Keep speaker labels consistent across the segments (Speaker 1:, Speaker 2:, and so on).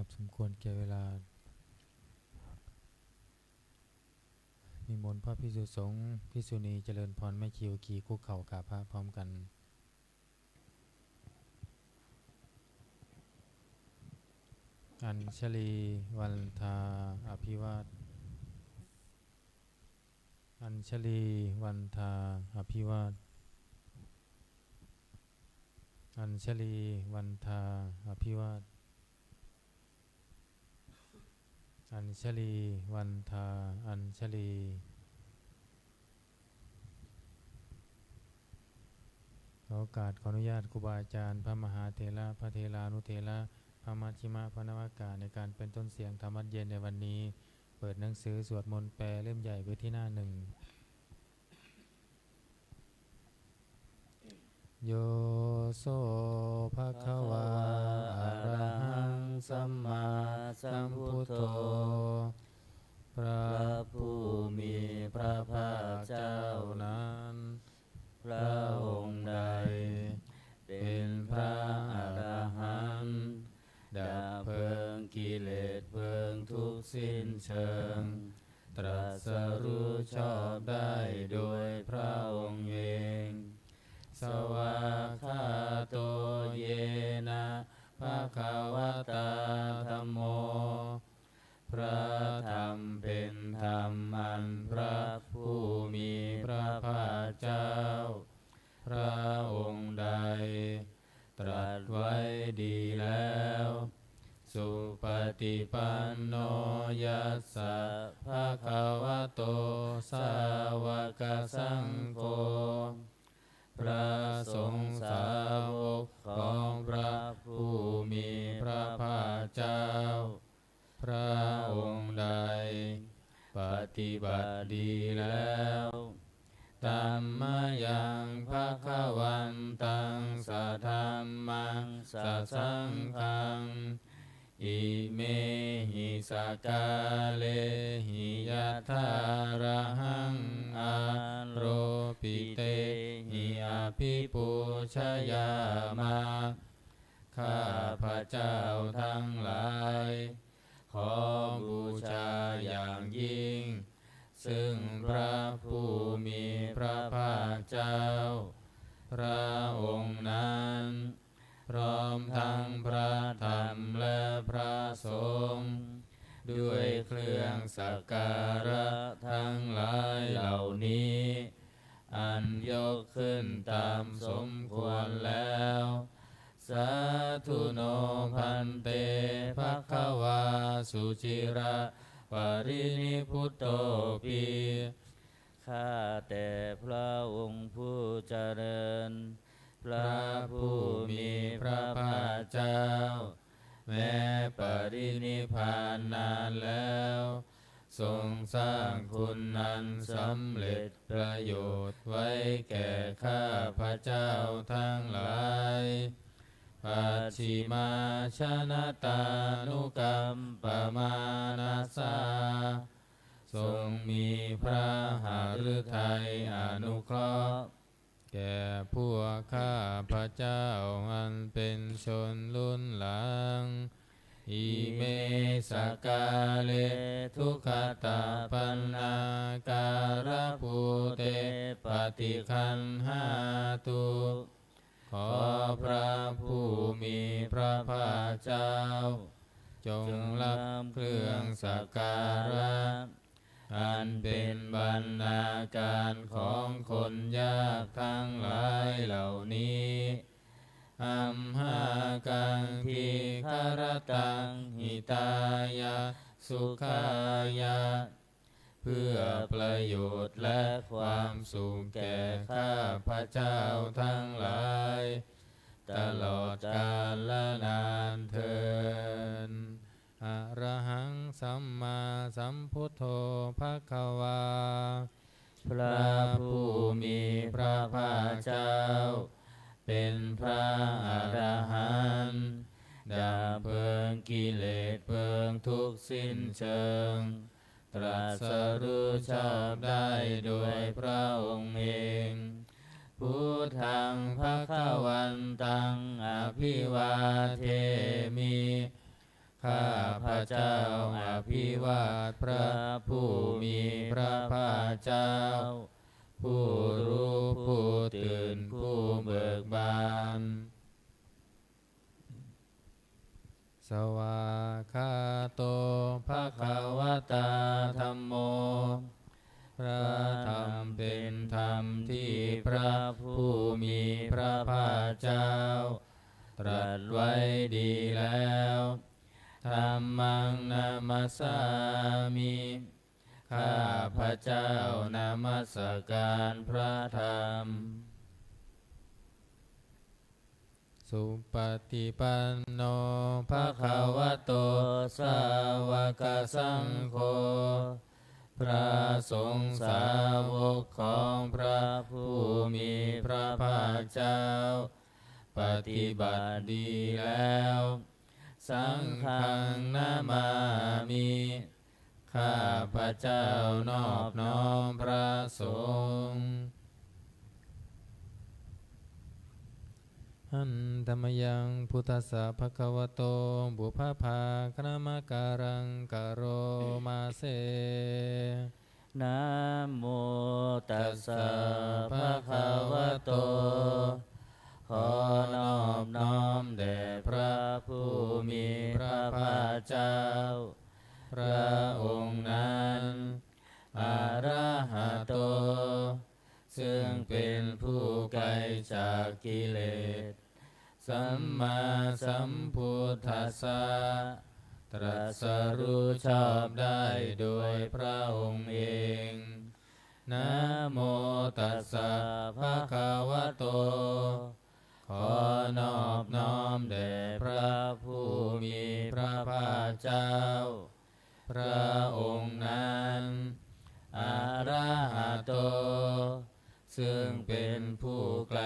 Speaker 1: ครับสมควรแก่เวลานิมนต์พระภิกษุสงฆ์ภิกษุณีเจริญพรแม่ชีวกีคุกเข่ากราบพระพร้อมกันอัญชลีวันทาอภิวาทอัญชลีวันทาอภิวาทอัญชลีวันทาอภิวาทอัญชลีวันทาอัญชลีขอโอกาสขออนุญาตครูบาอาจารย์พระมหาเถระพระเถรานุเถระพระมัชฌิมพระนวากาในการเป็นต้นเสียงธรรมวัดเย็นในวันนี้เปิดหนังสือสวดมนต์แปลเล่มใหญ่ไว้ที่หน้าหนึ่งโยโสภะคะวาอะระหังสัมมาสัมพุทโธพระผู้มีพระภาคเจ้านั้นพระองค์ใดเป็นพระอรหันต์ดับเพลิงกิเลสเพลิงทุกข์สิ้นเชิงตรัสรู้ชอบได้โดยพระองค์เองสวากขาโตเยนะภะคะวะตาธัมโมพระธรรมเป็นธรรมอันพระผู้มีพระภาคเจ้าพระองค์ใดตรัสไว้ดีแล้วสุปฏิปันโนยัสสะภะคะวะโตสาวกสังโฆพระสงฆ์สาวกของพระผู้มีพระภาคเจ้าพระองค์ใดปฏิบัติดีแล้วธัมมายังภคะวันตังสัทธัมมังสัสสังฆังอิเมหิสกาเลหิยะถาระหังอาโรปิเตหิอภิปูชยามะข้าพระเจ้าทั้งหลายขอบูชาอย่างยิ่งซึ่งพระผู้มีพระภาคเจ้าพระองค์นั้นพร้อมทั้งพระธรรมและพระสงฆ์ด้วยเครื่องสักการะทั้งหลายเหล่านี้อันยกขึ้นตามสมควรแล้วสาธุโนพันเตภควาสุจิระปรินิพุตโตปีข้าแต่พระองค์ผู้เจริญพระผู้มีพระภาคเจ้าแม้ปรินิพพานนานแล้วทรงสร้างคุณนั้นสำเร็จประโยชน์ไว้แก่ข้าพระเจ้าทั้งหลายปัจฉิมาชนะตานุกรรมปมานาสาทรงมีพระหฤทัยอนุเคราะห์แก่พวกข้าพระเจ้าอันเป็นชนรุ่นหลังอิเมสกาเลทุกขตาปันนาการภูเตปฏิคันหาตุขอพระผู้มีพระภาคเจ้าจงรับเครื่องสักการะอันเป็นบรรณาการของคนยากทั้งหลายเหล่านี้อัมหากังทีคารตังหิตายะสุขายะเพื่อประโยชน์และความสุขแก่ข้าพระเจ้าทั้งหลายตลอดกาลและนานเทอญอะระหังสัมมาสัมพุทโธภควาพระผู้มีพระภาคเจ้าเป็นพระอรหันต์ดับเพลิงกิเลสเพลิงทุกข์สิ้นเชิงตรัสรู้ชอบได้โดยพระองค์เองพุทธังภคะวันตังอภิวาเทมิ ข้าพระเจ้าอภิวาทพระผู้มีพระภาคเจ้าผู้รู้ผู้ตื่นผู้เบิกบานสวากขาโตภควตาธัมโมพระธรรมเป็นธรรมที่พระผู้มีพระภาคเจ้าตรัสไว้ดีแล้วธัมมังนามัสสามิข้าพระเจ้านามัสการพระธรรมสุปฏิปันโนภควโตสาวกสังโฆพระสงฆ์สาวกของพระผู้มีพระภาคเจ้าปฏิบัติดีแล้วสังฆังนามามิข้าพระเจ้านอบน้อมพระสงฆ์หันธรรมยังพุทธัสสะภะคะวะโตบุพพาคณมการังกโรมาเส
Speaker 2: นะโมตัสสะภะคะวะโตขอนอบน้อมแด่พระผู้มีพระภาคเจ้าพระองค์นั้นอะระหะโตซึ่งเป็นผู้ไกลจากกิเลสสัมมาสัมพุทธัสสะตรัสรู้ชอบได้โดยพระองค์เองนะโมตัสสะภะคะวะโตขอนอบน้อมแด่พระผู้มีพระภาคเจ้าพระองค์นั้นอะระหะโตซึ่งเป็นผู้ไกล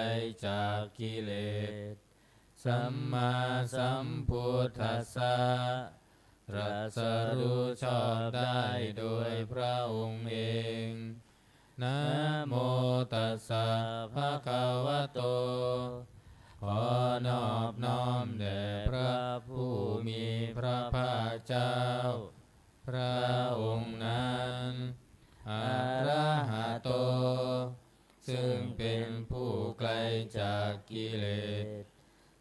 Speaker 2: จากกิเลสสัมมาสัมพุทธัสสะตรัสรู้ชอบได้โดยพระองค์เองนะโมตัสสะภะคะวะโตขอนอบน้อมแด่พระผู้มีพระภาคเจ้าพระองค์นั้นอะระหะโตซึ่งเป็นผู้ไกลจากกิเลส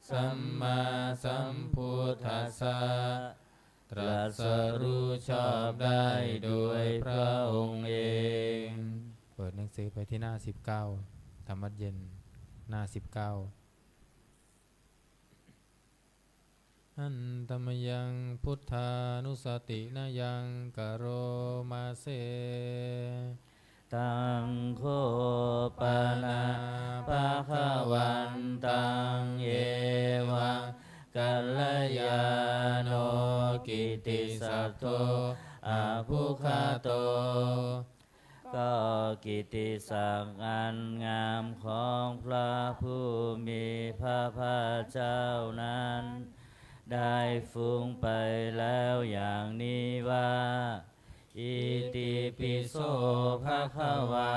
Speaker 2: สัมมาสัมพุทธัสสะตรัสรู้ชอบได้โดยพระองค์เอง
Speaker 1: เปิดหนังสือไปที่หน้า19ธรรมวัดเย็นหน้า19อันตมยังพุทธานุสตินายังกโรมาเส
Speaker 2: ตังโฆปนะภะคะวันตังเยวะกัลลยาโนกิติสัตโตอะภุคโตก็กิติศักดิ์อันงามของพระผู้มีพระภาคเจ้านั้นได้ฟุ้งไปแล้วอย่างนี้ว่าอิติปิโสภะคะวา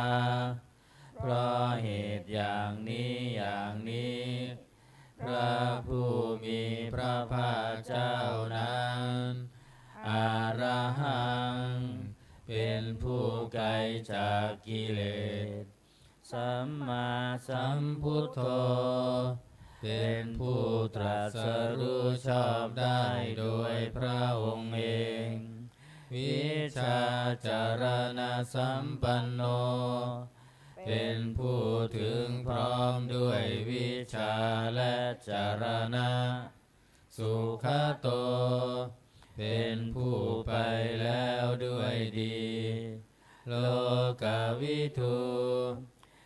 Speaker 2: เพราะเหตุอย่างนี้พระผู้มีพระภาคเจ้านั้นอะระหังเป็นผู้ไกลจากกิเลสสัมมาสัมพุทโธเป็นผู้ตรัสรู้ชอบได้โดยพระองค์เองวิชาจารณสัมปันโนเป็นผู้ถึงพร้อมด้วยวิชาและจารณะสุขโตเป็นผู้ไปแล้วด้วยดีโลกวิทู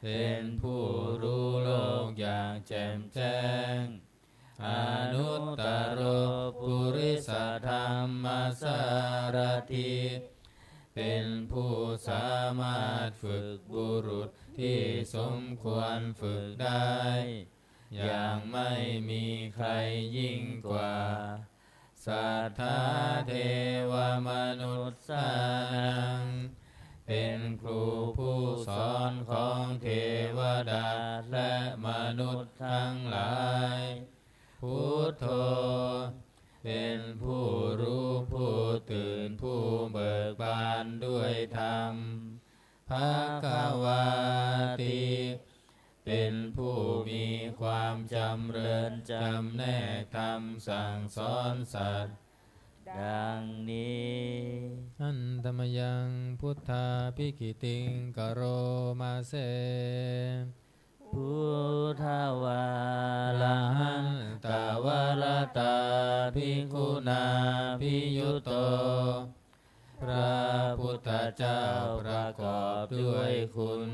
Speaker 2: เป็นผู้รู้โลกอย่างแจ่มแจ้งอนุตตรปุริสธรรมสารถิเป็นผู้สามารถฝึกบุรุษที่สมควรฝึกได้อย่างไม่มีใครยิ่งกว่าสัทธาเทวมนุษย์สานังเป็นครูผู้สอนของเทวดาและมนุษย์ทั้งหลายพุทโธ เป็นผู้รู้ผู้ตื่นผู้เบิกบานด้วยธรรมภควาติเป็นผู้มีความจำเริญจำแนกธรรมสั่งสอนสัตว์ดังนี้
Speaker 1: อันตมยังพุทธาภิกิติงกโรมาเส
Speaker 2: พุทธวาลาหันตาวรตาภิกขุนาภิยุโตพระพุทธเจ้าประกอบด้วยคุณ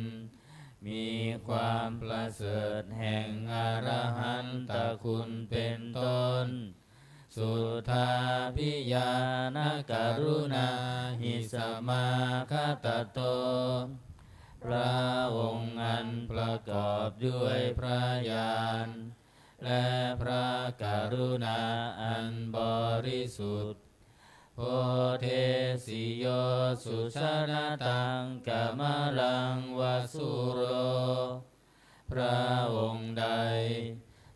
Speaker 2: มีความประเสริฐแห่งอรหันตคุณเป็นต้นสุทธาภิญาณกรุณาหิสมาคตโตพระองค์อันประกอบด้วยพระญาณและพระกรุณาอันบริสุทธิ์โพเทสิโยสุชนะตังกมลังวสุโรพระองค์ใด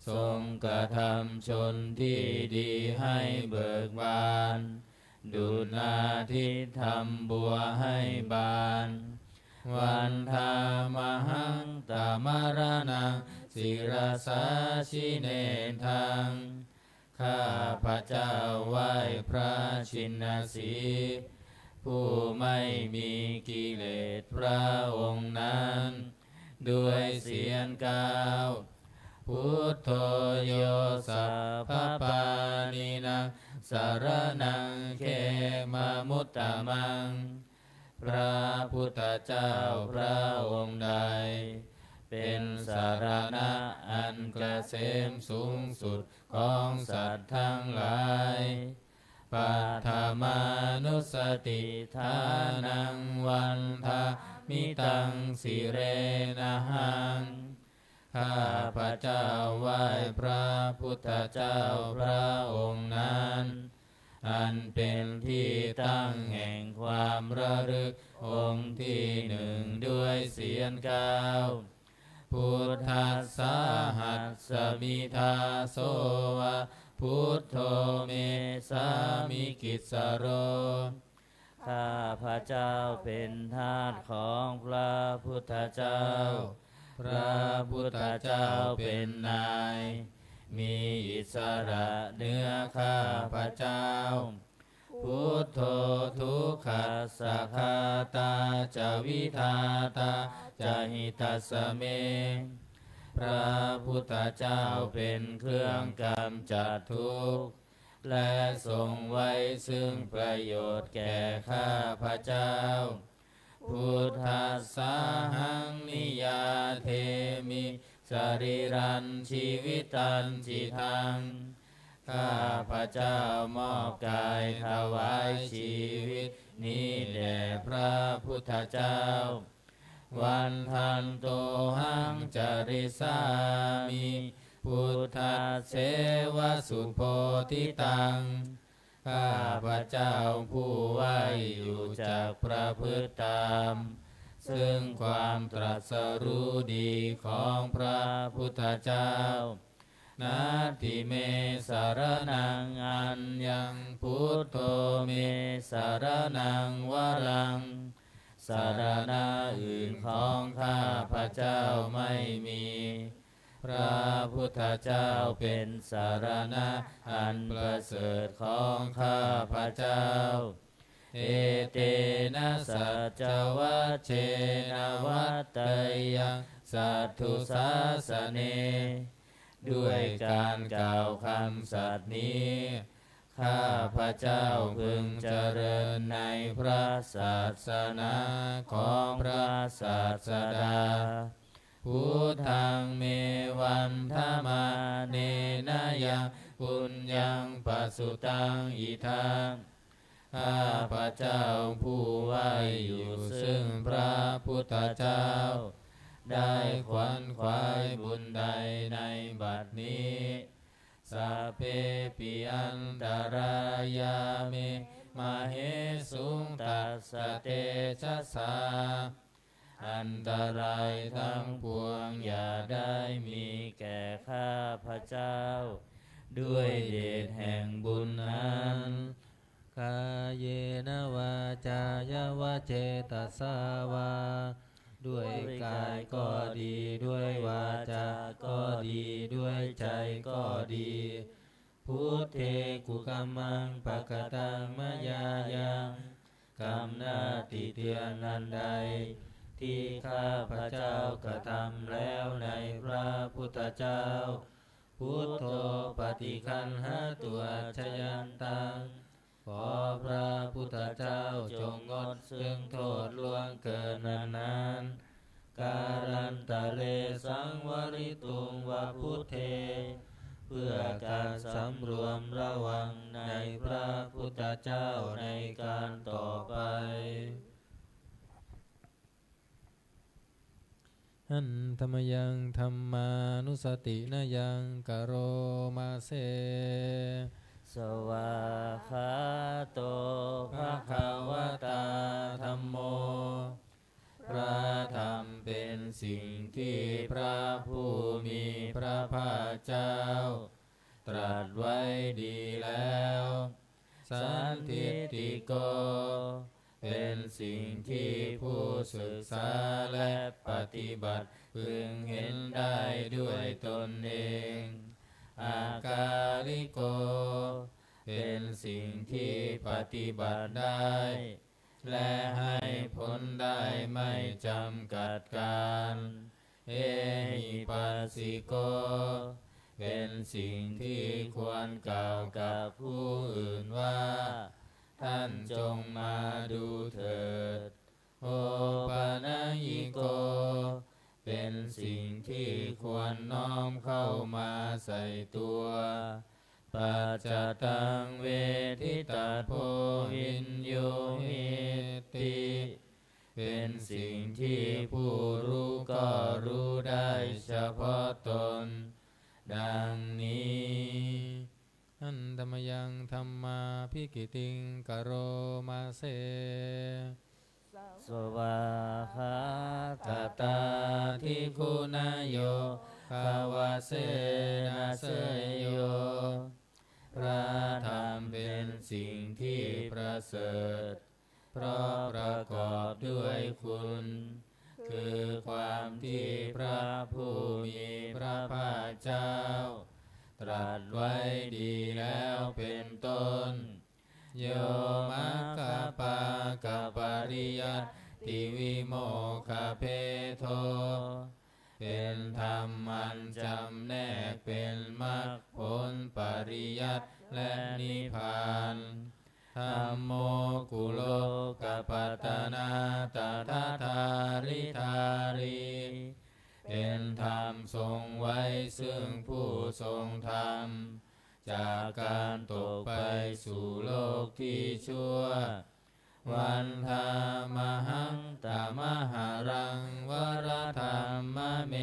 Speaker 2: ทรงกระทำชนที่ดีให้เบิกบานดุจอาทิตย์ทำบัวให้บานวันธามหังตามรณังศิรสาชิเนทังข้าพระเจ้าไหว้พระชินสีห์ผู้ไม่มีกิเลสพระองค์นั้นด้วยเสียงกล่าวพุทโธโยสัพพปานินังสารนังเขมามุตตมังพระพุทธเจ้าพระองค์ใดเป็นสารณะอันเกษมสูงสุดของสัตว์ทั้งหลายปัฏฐามานุสติทานังวันทามิตังสิเรนะหังข้าพระเจ้าไหว้พระพุทธเจ้าพระองค์นั้นอันเป็นที่ตั้งแห่งความระลึกองค์ที่หนึ่งด้วยเสียงกล่าวพุทธัสสะหัสสมิทาโสวะพุทโธเมสามิกิสโรข้าพระเจ้าเป็นทาสของพระพุทธเจ้าพระพุทธเจ้าเป็นนายมีอิสระเหนือข้าพระเจ้าพุทโธทุกขัสสะคาตาจวิทาตาจหิตัสสะเมพระพุทธเจ้าเป็นเครื่องกำจัดทุกข์และทรงไว้ซึ่งประโยชน์แก่ข้าพระเจ้าพุทธัสสะหังนิยาเทมิสรีรันชีวิตันจิตังข้าพระเจ้ามอบกายถวายชีวิตนี้แด่พระพุทธเจ้าวันทันโตหังจริสามิพุทธเสวสุโพธิตังข้าพระเจ้าผู้ไหวอยู่จากประพฤติตามซึ่งความตรัสรู้ดีของพระพุทธเจ้านาทิเมสารนังอัญญังพุทโธเมสารนังวรังสารณะอื่นของข้าพระเจ้าไม่มีพระพุทธเจ้าเป็นสารณะอันประเสริฐของข้าพระเจ้าเอเตนะสัจวัชเชนะวัตเตยังสัทธุสาสเนด้วยการกล่าวคำสัตย์นี้ข้าพระเจ้าพึงเจริญในพระศาสนาของพระศาสดาพุทธังเมวันธรรมาเนนะยังปุญญังปัสสุตังอิทังข้าพระเจ้าผู้ไหวอยู่ซึ่งพระพุทธเจ้าได้ขวนขวายบุญใดในบัดนี้สัพเพปิอันตรายาเมมาเหสุงตัสสะเตชะสาอันตรายทั้งปวงอย่าได้มีแก่ข้าพระเจ้า ด้วยเดชแห่งบุญนั้นกายเยนะวาจายาวะเจตสาวาด้วยกายก็ดีด้วยวาจาก็ดีด้วยใจก็ดีพุทเทกุกัมมังปะกตังมยายังกรรมหน้าติเตียนนันใดที่ข้าพระเจ้ากระทำแล้วในพระพุทธเจ้าพุทโธปฏิคันหาตัวชยันตังขอพระพุทธเจ้าจงงดซึ่งโทษล่วงเกินนั้นการันตะเรสังวริตุงวะพุทเทเพื่อการสำรวมระวังในพระพุทธเจ้าในการต่อไป
Speaker 1: หันธรรมยังธรรมานุสตินะยังกโรมาเส
Speaker 2: สวาคาโตภะคะวะตาธัมโมพระธรรมเป็นสิ่งที่พระผู้มีพระภาคเจ้าตรัสไว้ดีแล้วสันทิฏฐิโกเป็นสิ่งที่ผู้ศึกษาและปฏิบัติพึงเห็นได้ด้วยตนเองอากาลิโกเป็นสิ่งที่ปฏิบัติได้และให้ผลได้ไม่จำกัดการเอหิปัสสิโกเป็นสิ่งที่ควรกล่าวกับผู้อื่นว่าท่านจงมาดูเถิดโอปานายิโกเป็นสิ่งที่ควรน้อมเข้ามาใส่ตัวปัจจตังเวทิตาโพวินโยหิติเป็นสิ่งที่ผู้รู้ก็รู้ได้เฉพาะตนดังนี้
Speaker 1: หันธรรมยังธรรมาภิกิติงกโรมาเส
Speaker 2: สวาคาตตาทิคุณโยภาวะเสนาเสยโยพระธรรมเป็นสิ่งที่ประเสริฐเพราะประกอบด้วยคุณคือความที่พระผู้มีพระภาคเจ้าตรัสไว้ดีแล้วเป็นต้นโยมัคคปากปริยัตติวิโมคขเพโทเป็นธรรมอันจำแนกเป็นมรรคผลปริยัติและนิพพานธัมโมกุโลกปัตตนาตถาธาริธารีเป็นธรรมทรงไว้ซึ่งผู้ทรงธรรมจากการตกไปสู่โลกที่ชั่ววันธามหังตามหารังวรธรรมเม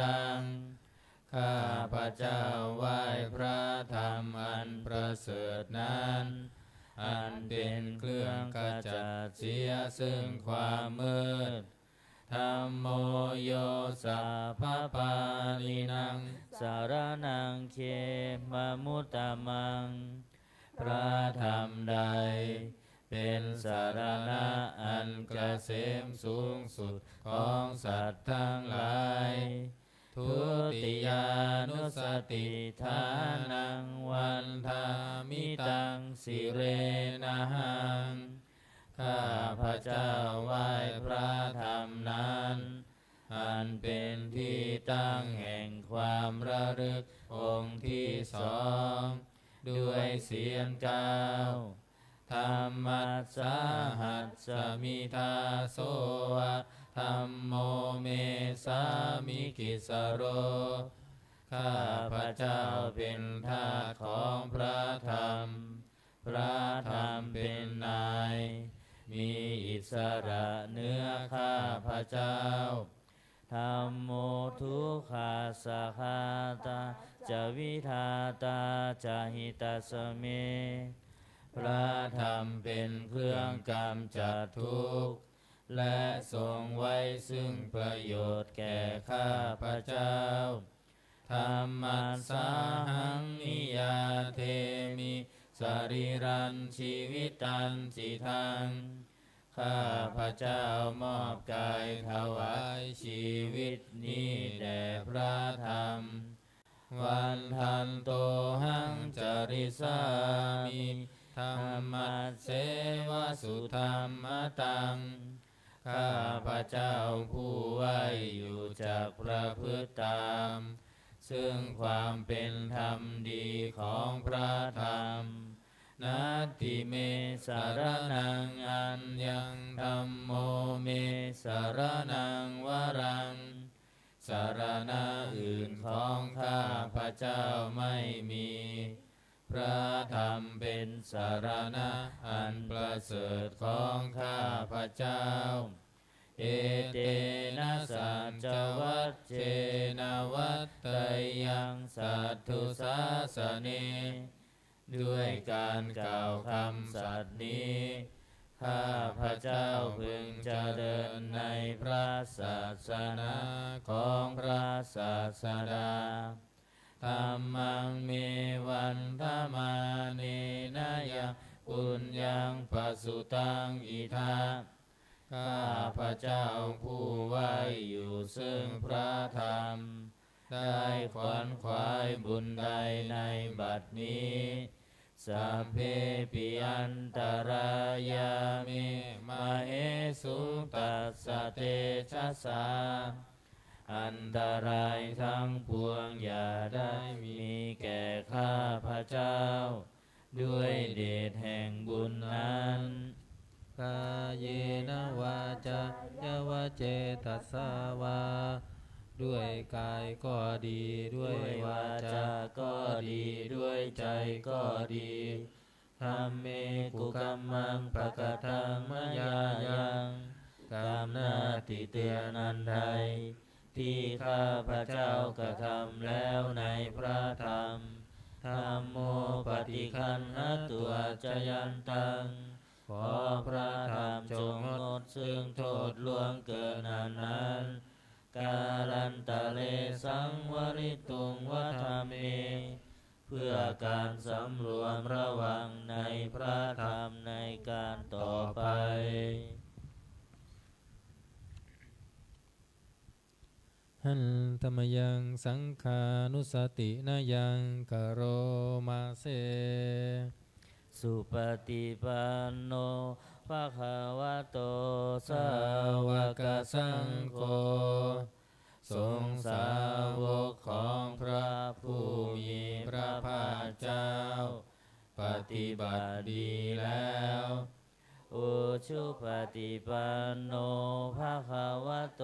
Speaker 2: ตังข้าพระเจ้าไหว้พระธรรมอันประเสริฐนั้นอันเป็นเครื่องขจัดเสียซึ่งความมืดธัมโมโยสัพพปาลินังสารนังเขมมุตตมังพระธรรมใดเป็นสารณะอันเกษมสูงสุดของสัตว์ทั้งหลายทุติยานุสติทานังวันธามิตังสิเรนะหังข้าพระเจ้าไหว้พระธรรมนั้นอันเป็นที่ตั้งแห่งความระลึกองค์ที่สองด้วยเสียงกล่าวธรรมัสสาหัสสมิทาโสวะธัมโมเมสามิกิสโรข้าพระเจ้าเป็นทาสของพระธรรมพระธรรมเป็นนายมีอิสระเหนือข้าพระเจ้าธัมโมทุกขาสาคาตาจะวิทาตาจะหิตาสเมพระธรรมเป็นเครื่องกำจัดทุกข์และทรงไว้ซึ่งประโยชน์แก่ข้าพระเจ้า
Speaker 1: ธัมมัสสาหังนิยาเทมิสรีรันชีวิตันจิทังข้าพระเจ้ามอบกายถวายชีวิตนี้แด่พระธรรมวันทันโตหังจริสามิธัมมัสเสวสุธรรมตังข้าพระเจ้าผู้ไหวอยู่จากประพฤติตามซึ่งความเป็นธรรมดีของพระธรรมนาติเมสารนังอัญญังธัมโมเมสารนังวรังสารณะอื่นของข้าพระเจ้าไม่มีพระธรรมเป็นสารณะอันประเสริฐของข้าพระเจ้าเอเตนะสัจจวัชเชนะวัตตยังสัตถุสาสเนด้วยการกล่าวคำสัตย์นี้ข้าพระเจ้าพึงเจริญในพระศาสนาของพระศาสดาธัมมังเมวันธมาเนนะยังปุญญังปสุตังอิทาข้าพระเจ้าผู้ไหวอยู่ซึ่งพระธรรมได้ขวนขวายบุญใดในบัดนี้สัพเพปิอันตรายามิมาเหสุตัสสะเตชะสาอันตรายทั้งปวงอย่าได้มีแก่ข้าพระเจ้าด้วยเดชแห่งบุญนั้นกายเยนะวาจายวะเจตัสสาวาด้วยกายก็ดีด้วยวาจาก็ดีด้วยใจก็ดีธัมเมกุกัมมังปะกะทังมยายังกรรมหน้าที่เตือนอันใดที่ข้าพระเจ้ากระทำแล้วในพระธรรมธัมโมปฏิคันหตัวจยันตังขอพระธรรมจงงดซึ่งโทษล่วงเกินนั้นกาลันตะเลสังวริตุงวัฏเมเพื่อการสำรวมระวังในพระธรรมในการต่อไปหันธรรมยังสังขานุสตินายังกโรมาเสสุปฏิปันโนภะคะวะโตสาวกสังโฆสงฆ์สาวกของพระผู้มีพระภาคเจ้าปฏิบัติดีแล้วอุชุปฏิปันโนภะคะวะโต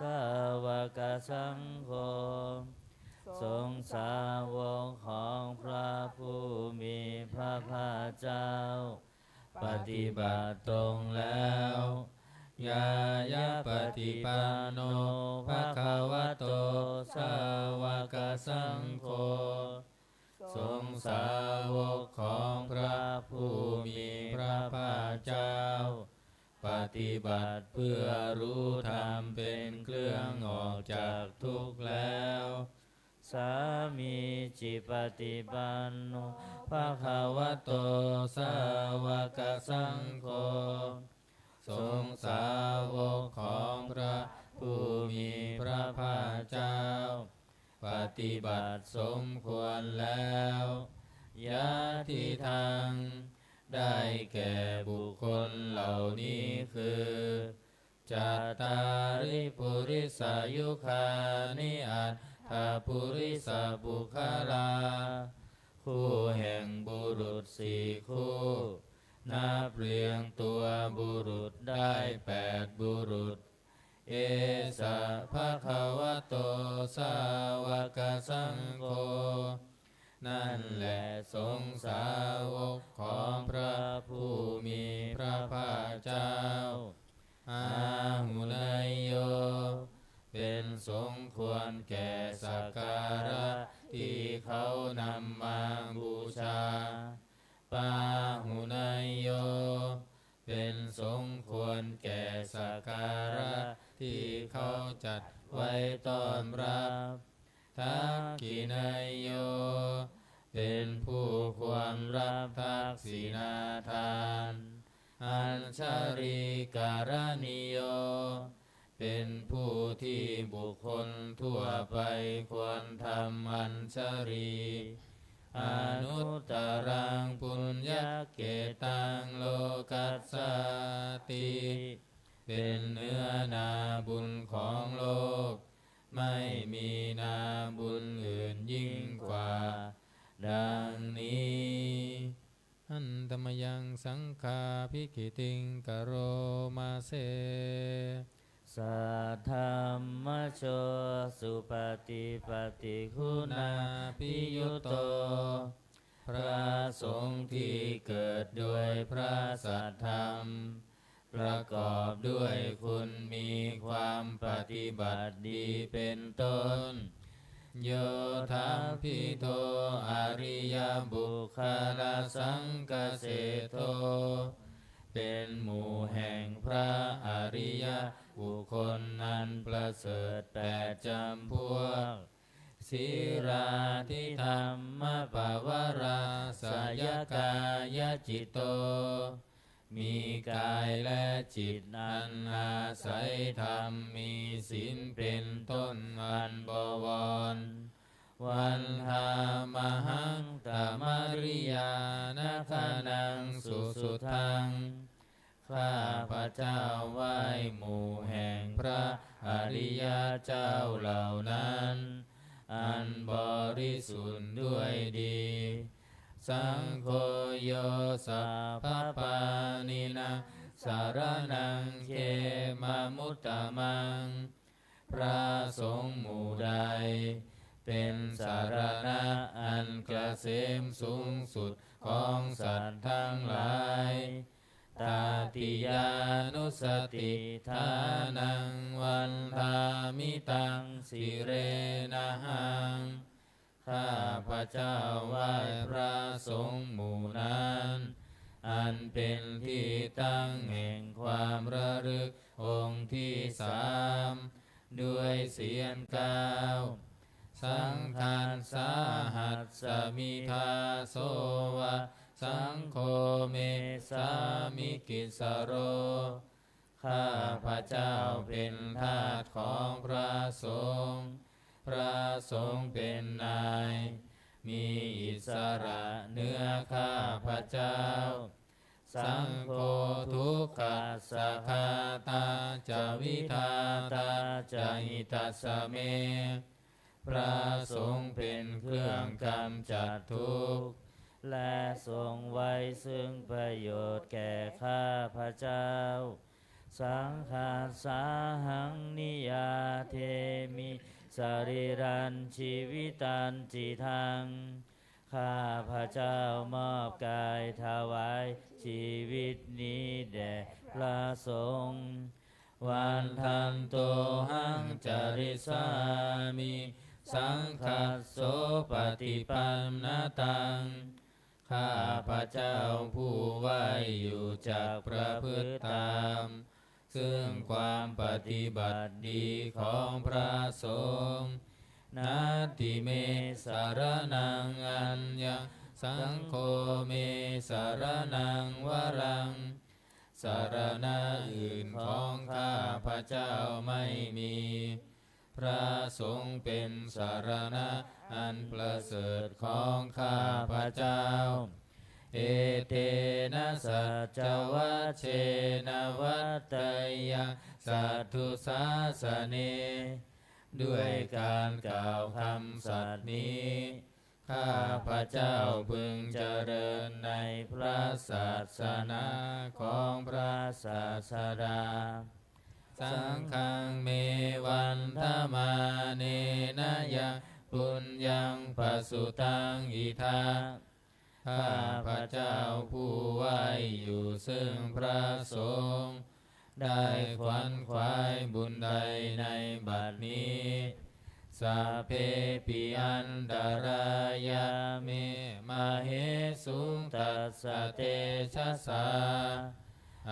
Speaker 1: สาวกสังโฆสงฆ์สาวกของพระผู้มีพระภาคเจ้าปฏิบัติตรงแล้วยายะปฏิปันโนภะคะวะโตสาวกสังโฆสงฆ์สาวกของพระผู้มีพระภาคเจ้าปฏิบัติเพื่อรู้ธรรมเป็นเครื่องออกจากทุกข์แล้วสามีจิปฏิปันโนภะคะวะโตสาวกสังโฆสงฆ์สาวกของพระผู้มีพระภาคเจ้าปฏิบัติสมควรแล้วยะทิทางได้แก่บุคคลเหล่านี้คือจัตตาริปุริสายุคานิอัตถปุริสบุคลาคู่แห่งบุรุษสี่คู่นับเรียงตัวบุรุษได้8บุรุษเอสะภะคะวะโตสาวกสังโฆนั่นแหละสงฆ์สาวกของพระผู้มีพระภาคเจ้าอาหุนายโยเป็นสมควรแก่สักการะที่เขานำมาบูชาปาหุนายโยเป็นสมควรแก่สักการะที่เขาจัดไว้ต้อนรับ ทักขินายโยเป็นผู้ควรรับทักษิณาทานอัญชริการณิโยเป็นผู้ที่บุคคลทั่วไปควรทำอัญชรีอนุตตรังปุญญเกตังโลกัสสติเป็นเนื้อนาบุญของโลกไม่มีนาบุญอื่นยิ่งกว่าดังนี้อันตมยังสังฆาภิกขิติงกโรมาเส
Speaker 2: สัทธัมมโชสุปฏิปฏิคุณาภิยุตโตพระสงฆ์ที่เกิดด้วยพระสัทธรรมประกอบด้วยคุณมีความปฏิบัติดีเป็นต้นโยธาภิโตอริยบุคลาสังกเสโทเป็นหมู่แห่งพระอริยบุคคลนั้นประเสริฐแปดจำพวกศิราทิธรรมปวาราสยกายจิตโตมีกายและจิตอันอาศัยธรรมมีศีลเป็นต้นอันบวรวันหามหังตมริยานาคานังสุสุทังข้าพระเจ้าไหว้หมู่แห่งพระอริยเจ้าเหล่านั้นอันบริสุทธิ์ด้วยดีสังโฆโยสัพพปานินาสารนังเขมามุตตมังพระสงฆ์หมู่ใดเป็นสารณะอันเกษมสูงสุดของสัตว์ทั้งหลายตาติยานุสติทานังวันทามิตังสิเรนะหังข้าพระเจ้าไหว้พระสงฆ์หมู่นั้นอันเป็นที่ตั้งแห่งความระลึกองค์ที่สามด้วยเสียงก้าวสังฆานสาหัสสมิทาโสวะสังโฆเมสามิกิสโรข้าพระเจ้าเป็นทาสของพระสงฆ์พระสงฆ์เป็นนายมีอิสระเหนือข้าพระเจ้าสังโฆทุกขัสสะคาตาจาวิทาตาจาหิตัสสะเมพระสงฆ์เป็นเครื่องกำจัดทุกข์และทรงไว้ซึ่งประโยชน์แก่ข้าพระเจ้าสังฆาสาหังนิยาเทมิสรีรันชีวิตันจิทังข้าพระเจ้ามอบกายถวายชีวิตนี้แด่พระสงฆ์วันทันโตหังจาริสามิสังฆัสโสปฏิปันนตังข้าพระเจ้าผู้ไหวอยู่จากประพฤติตามซึ่งความปฏิบัติดีของพระสงฆ์นาติเมสารนังอัญญสังโฆเมสารนังวรังสารณะอื่นของข้าพระเจ้าไม่มีพระสงฆ์เป็นสารณะอันประเสริฐของข้าพระเจ้าเอเตนะสัจวัชเชนะวัตตยังสัทธุสาสเนด้วยการกล่าวคำสัตย์นี้ข้าพระเจ้าพึงเจริญในพระศาสนาของพระศาสดาสังฆังเมวันธมาเนนะยังปุญญังปสุตังอิทาข้าพระเจ้าผู้ไหวอยู่ซึ่งพระสงฆ์ได้ขวัญขวายบุญใดในบัดนี้สัพเพปิอันตรายาเมมาเหสุงตัสสะเตชะสา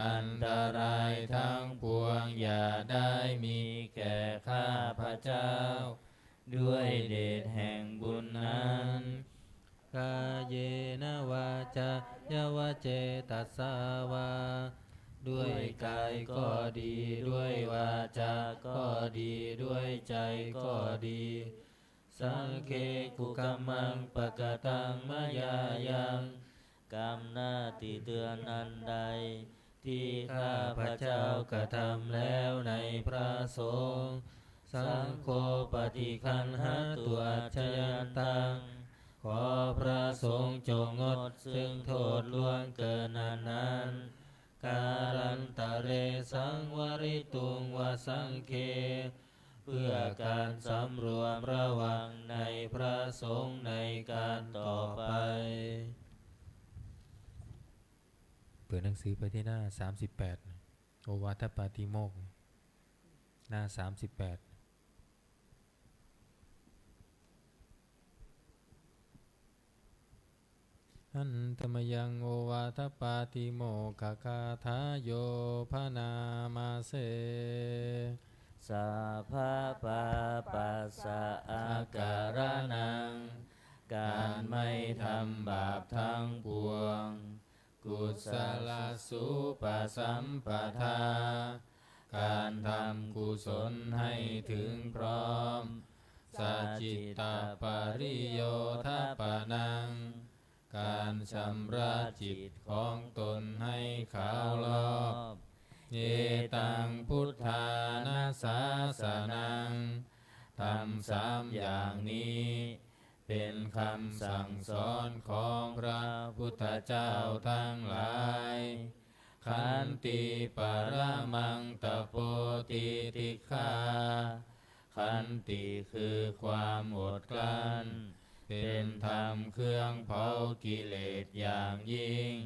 Speaker 2: อันตรายทั้งปวงอย่าได้มีแก่ข้าพระเจ้า ด้วยเดชแห่งบุญนั้นกาเยนะวาจายวะเจตัสสาวาด้วยกายก็ดีด้วยวาจาก็ดีด้วยใจก็ดีสังเคกุกัมมังปะกะตังมยายังกรรมหน้าที่เตือนอันใดที่ข้าพระเจ้ากระทำแล้วในพระสงฆ์สังโฆปฏิคันหตุอัจฉยันตังขอพระสงฆ์จงงดซึ่งโทษล่วงเกินนั้นการันตะเรสังวริตุงวสังเคเพื่อการสำรวมระวังในพระสงฆ์ในการต่อไป
Speaker 1: เปิดหนังสือไปที่หน้า38โอวาทปาติโมกข์หน้า38อันตมยังโอวาทปาติโมกขคาถาโยพนามาเส
Speaker 2: สัพพะปาปัสสะอาการนังการไม่ทำบาปทั้งปวงกุศลสุปสัมปทาการทำกุศลให้ถึงพร้อมสัจจิตาปริโยทปนังการชำระจิตของตนให้ขาวรอบเยตังพุทธานาสาสนังทำสามอย่างนี้เป็นคำสั่งสอนของพระพุทธเจ้าทั้งหลายขันติปรมังตโปติติฆาขันติคือความอดกลั้นเป็นธรรมเครื่องเผากิเลสอย่างยิ่ง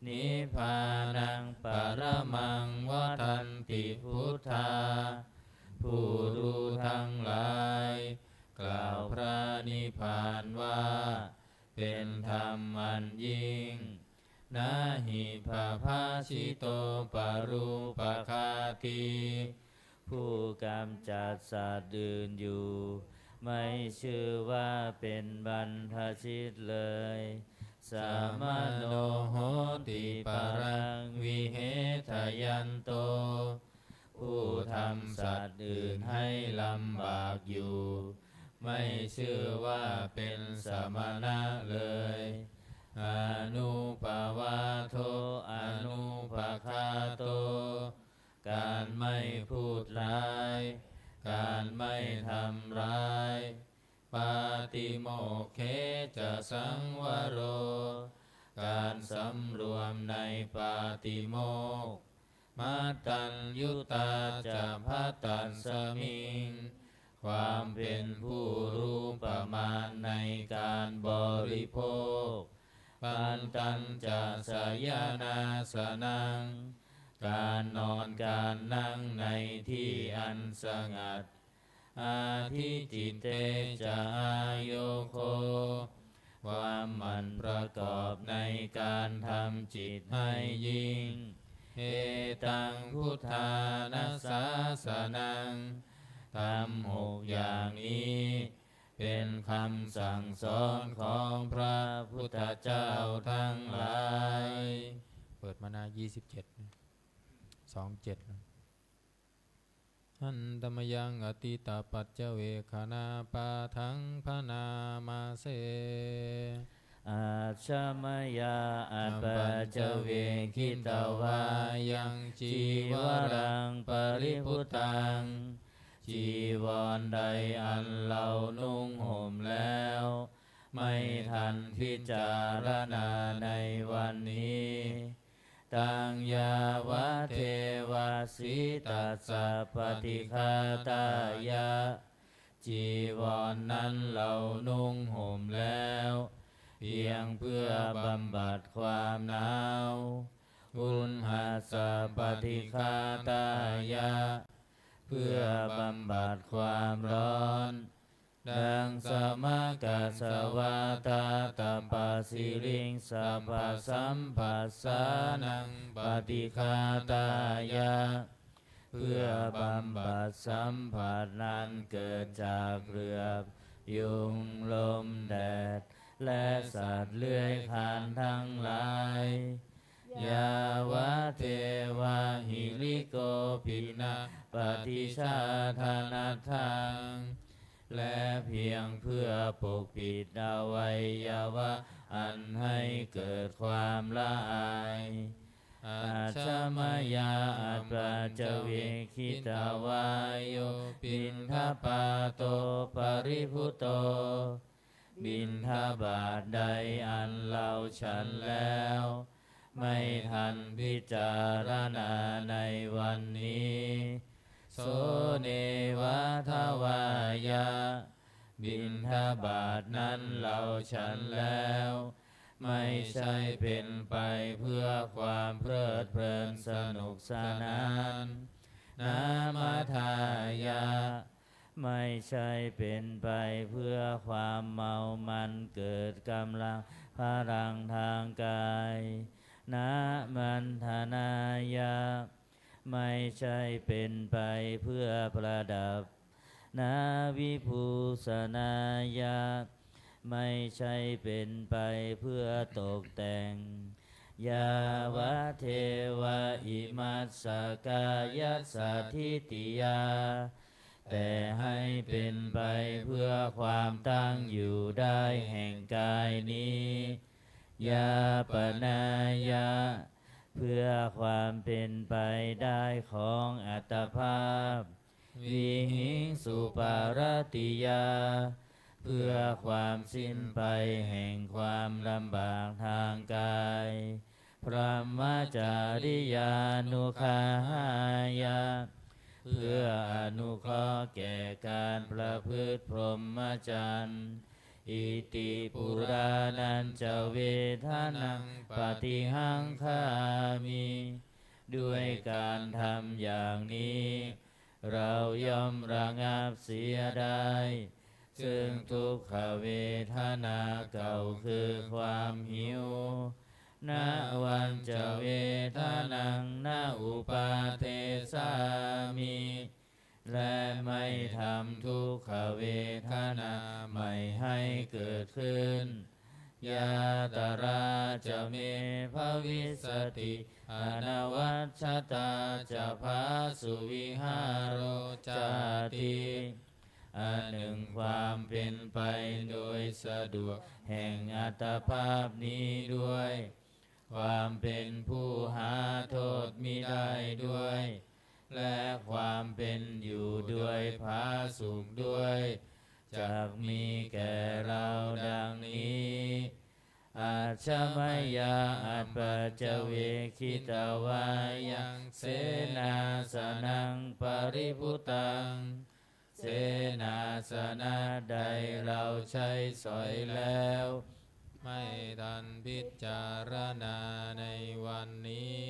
Speaker 2: นิพพานังปรมังวทันติพุทธาผู้รู้ทั้งหลายกล่าวพระนิพพานว่าเป็นธรรมอันยิ่งนาหิภาภาชิโตปรูปคาติผู้กำจัดสัตว์อื่นอยู่ไม่ชื่อว่าเป็นบรรพชิตเลยสามโนโหติปรังวิเหทยันโตผู้ทำสัตว์อื่นให้ลำบากอยู่ไม่ชื่อว่าเป็นสมณะเลยอนุปาวาโทอนุปคาโตการไม่พูดร้ายการไม่ทำร้ายปาติโมกเขจะสังวโรการสำรวมในปาติโมกข์มัตตัญยุตาจะพัตตัสมิงความเป็นผู้รู้ประมาณในการบริโภคปันตัญจะสยนาสนังการนอนการนั่งในที่อันสงัดอาทิจิตเตจะอาโยโคความหมั่นประกอบในการทำจิตให้ยิ่งเอตังพุทธานาสาสนังทำ6อย่างนี้เป็นคำสั่งสอนของพระพุทธเจ้าทั้งหลาย
Speaker 1: เปิดมาหน้า27 หันตมยังอติตาปัจเจเวคานาปาทังพนามาเส
Speaker 2: อาชมยาอัปปัจเจเวคิตวายังจีวรังปริพุตังจีวรใดอันเรานุ่งห่มแล้วไม่ทันพิจารณาในวันนี้ตังยาวะเทวาสิตัสสะปฏิฆาตายะจีวรนั้นเรานุ่งห่มแล้วเพียงเพื่อบำบัดความหนาวอุณหัสสะปฏิฆาตายะเพื่อบำบัดความร้อนดังสมกัสสวาตาตปาสิลิงสัพพสัมปัสสานังปฏิฆาตายะ เพื่อบำบัดสัมผัสนั้นเกิดจากเรือบยุงลมแดดและสัตว์เลื้อยคลานทั้งหลายยาวะเทวะหิริโกภินาปฏิชาธานาทังและเพียงเพื่อปกปิดอวัยวะอันให้เกิดความละอายอาชมายาอัปราจเวคิตาวายโยปินทปาโตปริภุโตบิณฑบาตใดอันเราฉันแล้วไม่ทันพิจารณาในวันนี้โสเนวะทวายะบิณฑบาตนั้นเราฉันแล้วไม่ใช่เป็นไปเพื่อความเพลิดเพลินสนุกสนานนามาทายะไม่ใช่เป็นไปเพื่อความเมามันเกิดกำลังพลังทางกายนามันธนายะไม่ใช่เป็นไปเพื่อประดับนาวิภูสนายะไม่ใช่เป็นไปเพื่อตกแต่งยาวะเทวะอิมัสสกายัสสะทิติยาแต่ให้เป็นไปเพื่อความตั้งอยู่ได้แห่งกายนี้ยาปนายะเพื่อความเป็นไปได้ของอัตภาพวิหิงสุปารติยาเพื่อความสิ้นไปแห่งความลำบากทางกายพระมจาริยานุคหายะเพื่ออนุเคราะห์แก่การประพฤติพรหมจรรย์อิติปุรานันจะเวทนังปฏิหังคามิด้วยการทำอย่างนี้เราย่อมระงับเสียได้ซึ่งทุกขเวทนาเก่าคือความหิวนาวันจะเวทนังนาอุปาเทสามิและไม่ทำทุกขเวทนาไม่ให้เกิดขึ้นยาตราจะเมภวิสติอนวัชชตาจะภาสุวิหารโรจาติอันหนึ่งความเป็นไปโดยสะดวกแห่งอัตภาพนี้ด้วยความเป็นผู้หาโทษมิได้ด้วยและความเป็นอยู่ด้วยผาสุกด้วยจักมีแก่เราดังนี้อาชมายาอัปปัจจเวคิตาวายังเสนาสนังปริภุตังเสนาสนะใดเราใช้สอยแล้วไม่ทันพิจารณาในวันนี้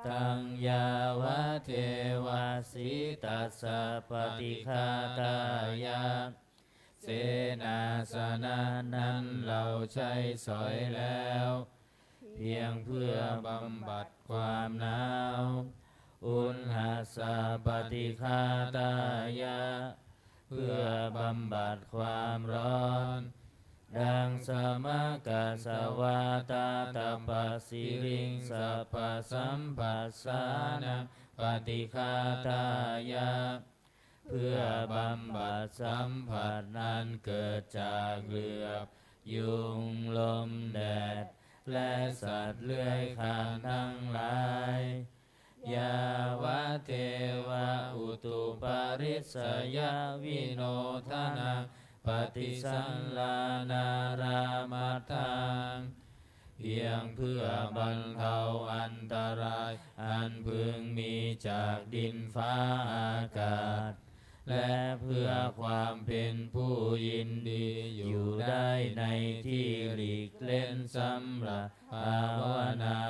Speaker 2: ตังยาวะเทวาสิตัสสะปฏิฆาตายะเสนาสนะนั้นเราใช้สอยแล้วเพียงเพื่อบำบัดความหนาวอุณหสะปฏิฆาตายะเพื่อบำบัดความร้อนดังสมกสวาตาตปสิริงสัพพสัมปัสสานังปฏิฆาตายะเพื่อบำบัดสัมผัสนั้นเกิดจากเหลือบยุงลมแดดและสัตว์เลื้อยคลานทั้งหลายยาวะเทวะอุตุปาริสยาวิโนทนาปฏิสันลานารามัตถังเพียงเพื่อบรรเทาอันตรายอันพึงมีจากดินฟ้าอากาศและเพื่อความเป็นผู้ยินดีอยู่ได้ในที่หลีกเล่นสำหรับภาวนา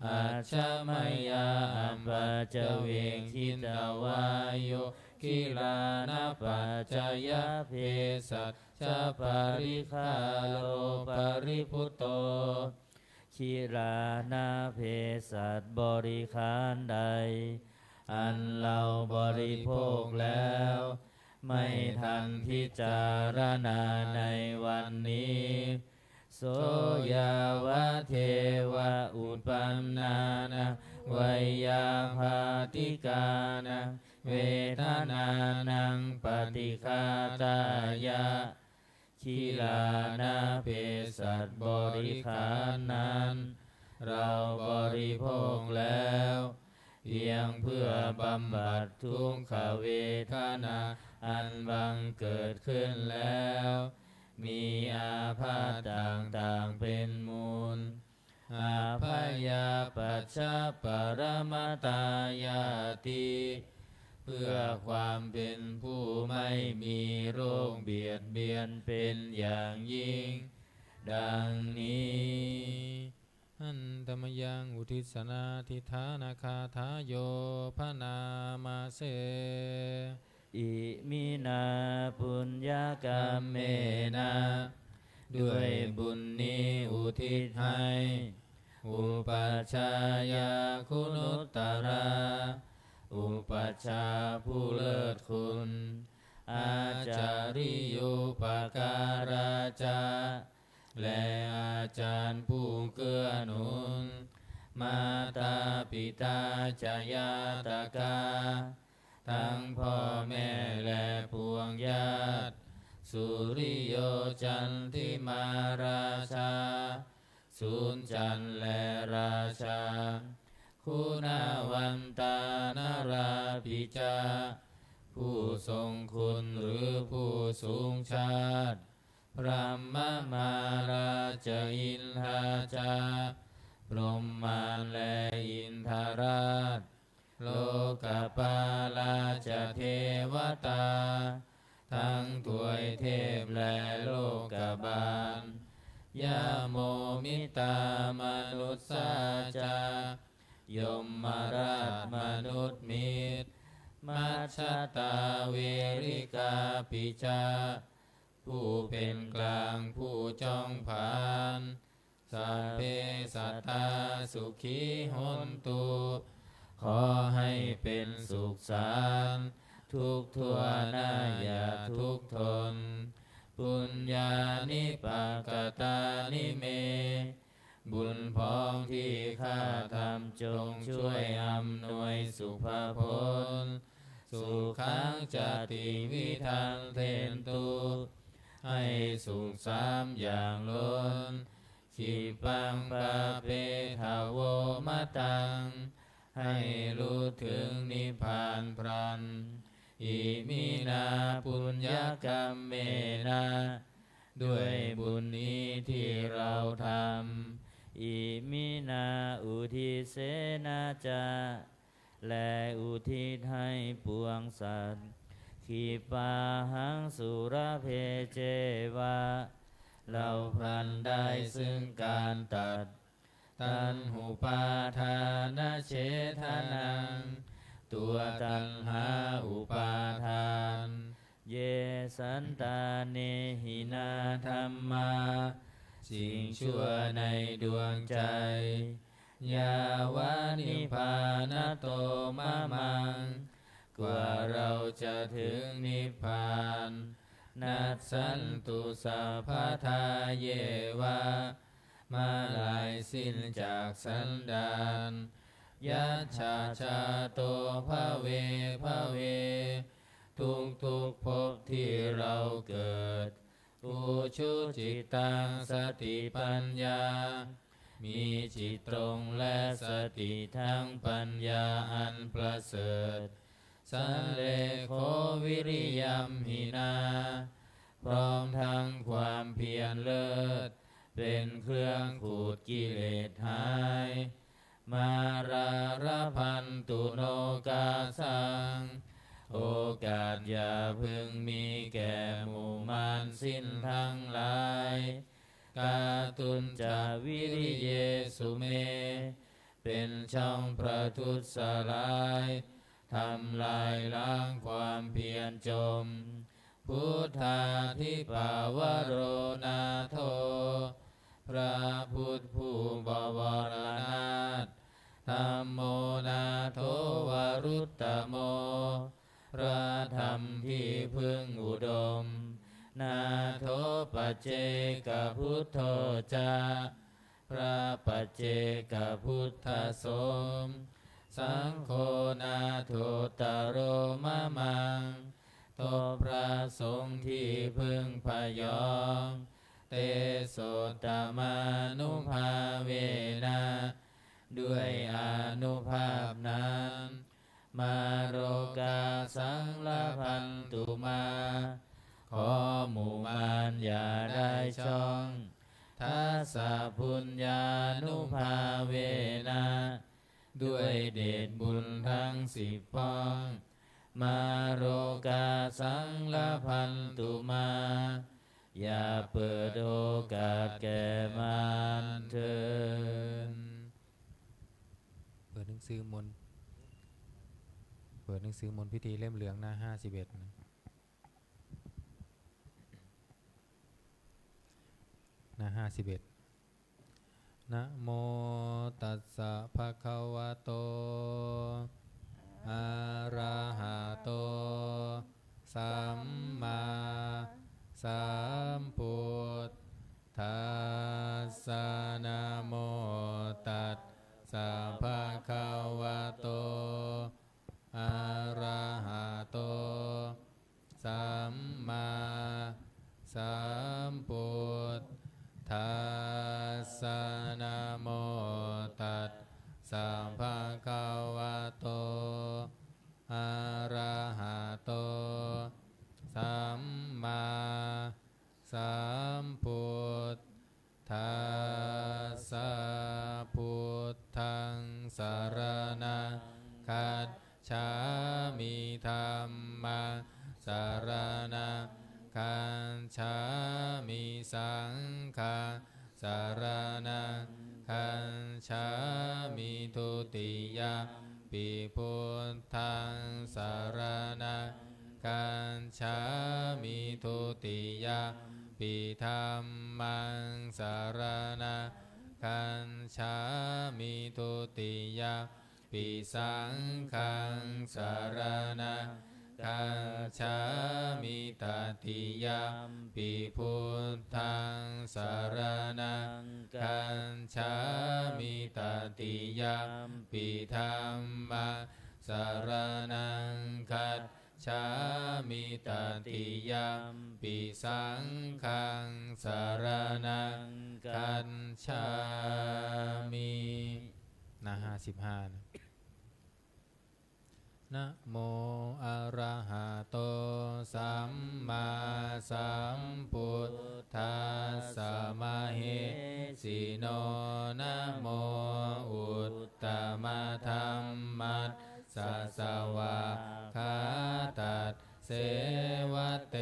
Speaker 2: อาชมายาอัปปัจจเวคิตาวายโยกิลานะปัจจยเพสัชชะปริคาโลปริภุโตคิลานะเพสัชบริขารใด อันเราบริโภคแล้วไม่ทันพิจารณาในวันนี้โสยาวะเทวะอุปปันนานะวยาภาติกานะเวทนานังปฏิฆาตายะขีลานาเภสัชบริขารนั้นเราบริโภคแล้วเพียงเพื่อบำบัดทุกขเวทนาอันบังเกิดขึ้นแล้วมีอาพาธต่างๆเป็นมูลอาพยาปัชชะปรมตายาติเพื่อความเป็นผู้ไม่มีโรคเบียดเบียนเป็นอย่างยิ่งดังนี้
Speaker 1: อันธรรมยังอุทิศนาทิฐานาคาทาโยพนามาเส
Speaker 2: อิมินาปุญญากรรมเมนะด้วยบุญนี้อุทิศให้อุปัชฌายาคุณุตตราอุปัชฌาย์ผู้เลิศคุณอาจาริยุปการาจาและอาจารย์ผู้เกื้อหนุนมาตาปิตาจายาตกาทั้งพ่อแม่และพวงญาติสุริโยจันทิมาราชาสุนจันทร์และราชาคุณาวันตานาราปิจาผู้ทรงคุณหรือผู้สูงชาติพระมมาราชอินทราชาพรหมานและอินทราชโลกปาลาชเทวตาทั้งถวยเทพและโลกบาลยาโมมิตามนุษย์สาจายมมาราชมนุษย์มิตรมัชฌตาเวริกาปิจาผู้เป็นกลางผู้จ้องผานสัพเพสัตตาสุขีหนตุขอให้เป็นสุขสันต์ทุกทั่วหน้าอย่าทุกข์ทนปุญญานิปากตานิเมบุญพ้องที่ข้าทำจงช่วยอำนวยสุภผลสุขังจติวิทันเทนตุให้สุขสามอย่างล้นขีปังปะเปทาวโวมะตังให้รู้ถึงนิพพานพรันอิมินาปุญญกรรมเมนะด้วยบุญนี้ที่เราทำอิมินาอุทิเสนาจาและอุทิศให้ปวงสัตว์ขีปาหังสุรเพเจวะเราพลันได้ซึ่งการตัดตัณหุปาทานเฉทานังตัวตัณหาอุปาทานเยสันตาเนหินาธรรมาสิ่งชั่วในดวงใจยาวานิพานโตมะมังกว่าเราจะถึงนิพพานนัสสันตุสัพพทาเยวะมาลายสิ้นจากสันดานยัจฉาชาโตภเวภเวทุกภพที่เราเกิดอุชุจิตังสติปัญญามีจิตตรงและสติทั้งปัญญาอันประเสริฐสันเลโควิริยัมหินาพร้อมทั้งความเพียรเลิศเป็นเครื่องขูดกิเลสหายมาราระพันตุโนกาสังโอกาสอย่าพึงมีแก่หมู่มารสิ้นทั้งหลายกาตุนจาวิริเยสุเมเป็นช่องประทุษร้ายทำลายล้างความเพียรจมพุทธาธิปาวโรนาโทพระพุทธผู้บวรนาถ
Speaker 1: ธัมโมนาโถวารุตตโมพระธรรมที่พึงอุดมนาโถปัจเจกพุทโธจาพระปัจเจกพุทธสมสังโฆนาโถตโรมะมังโตพระสงฆ์ที่พึงพยองเตโสตมานุภาเวนะด้วยอานุภาพนั้นมาโรกาสังลพันตุมาขอหมู่มารอย่าได้ช่องทัสสะพุญญานุภาเวนะด้วยเดชบุญทั้ง10ป้องมาโรกาสังลพันตุมาอย่าเปิดโอกาสแก่มารเถิดเปิดหนังสือมนต์พิธีเล่มเหลืองหน้า51นะหน้า51นะโมตัสสะภะคะวะโตอะระหะโตสัมมาสัมพุทธัสสะนะโมตัสสะภะคะวะโตอะระหะโตสัมมาสัมพุทธัสสะนะโมตัสสะภะคะวะโตอะระหะโตสัมมาสัมพุทธัสสะพุทธังสรณังคัจฉามิธัมมังสรณังคัจฉามิสังฆังสรณังคัจฉามิทุติยมปิพุทธังสรณังคัจฉามิทุติยมปิธัมมังสรณังคัจฉามิทุติยมปิสังฆังสรณังคัจฉามิตติยมปิพุทธังสรณังคัจฉามิตติยมปิธัมมังสรณังคัจฉามิตติยมปิสังฆังสรณังคัจฉามินะ55นะนะโมอะระหะโตสัมมาสัมพุทธัสสะมะเหสิโนนะโมอุตตมะธัมมัสสะสวะคาตัสเสวะเต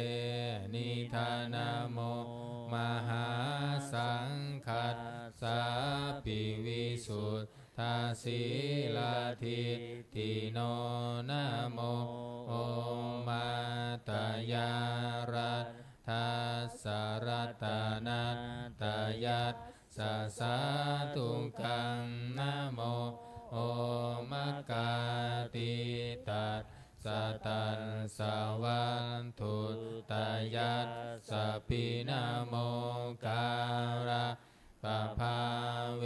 Speaker 1: นิธานะโมมหาสังคัสสะปิวิสุทธาสีลาทิติโนนะโมโอมาตยารัตทัสสะรัตนัตตยัสสะสาตุกังนะโมโอมกาติตัสสะตันสะวันทุตตยัสสะปินะโมการะปะภาเว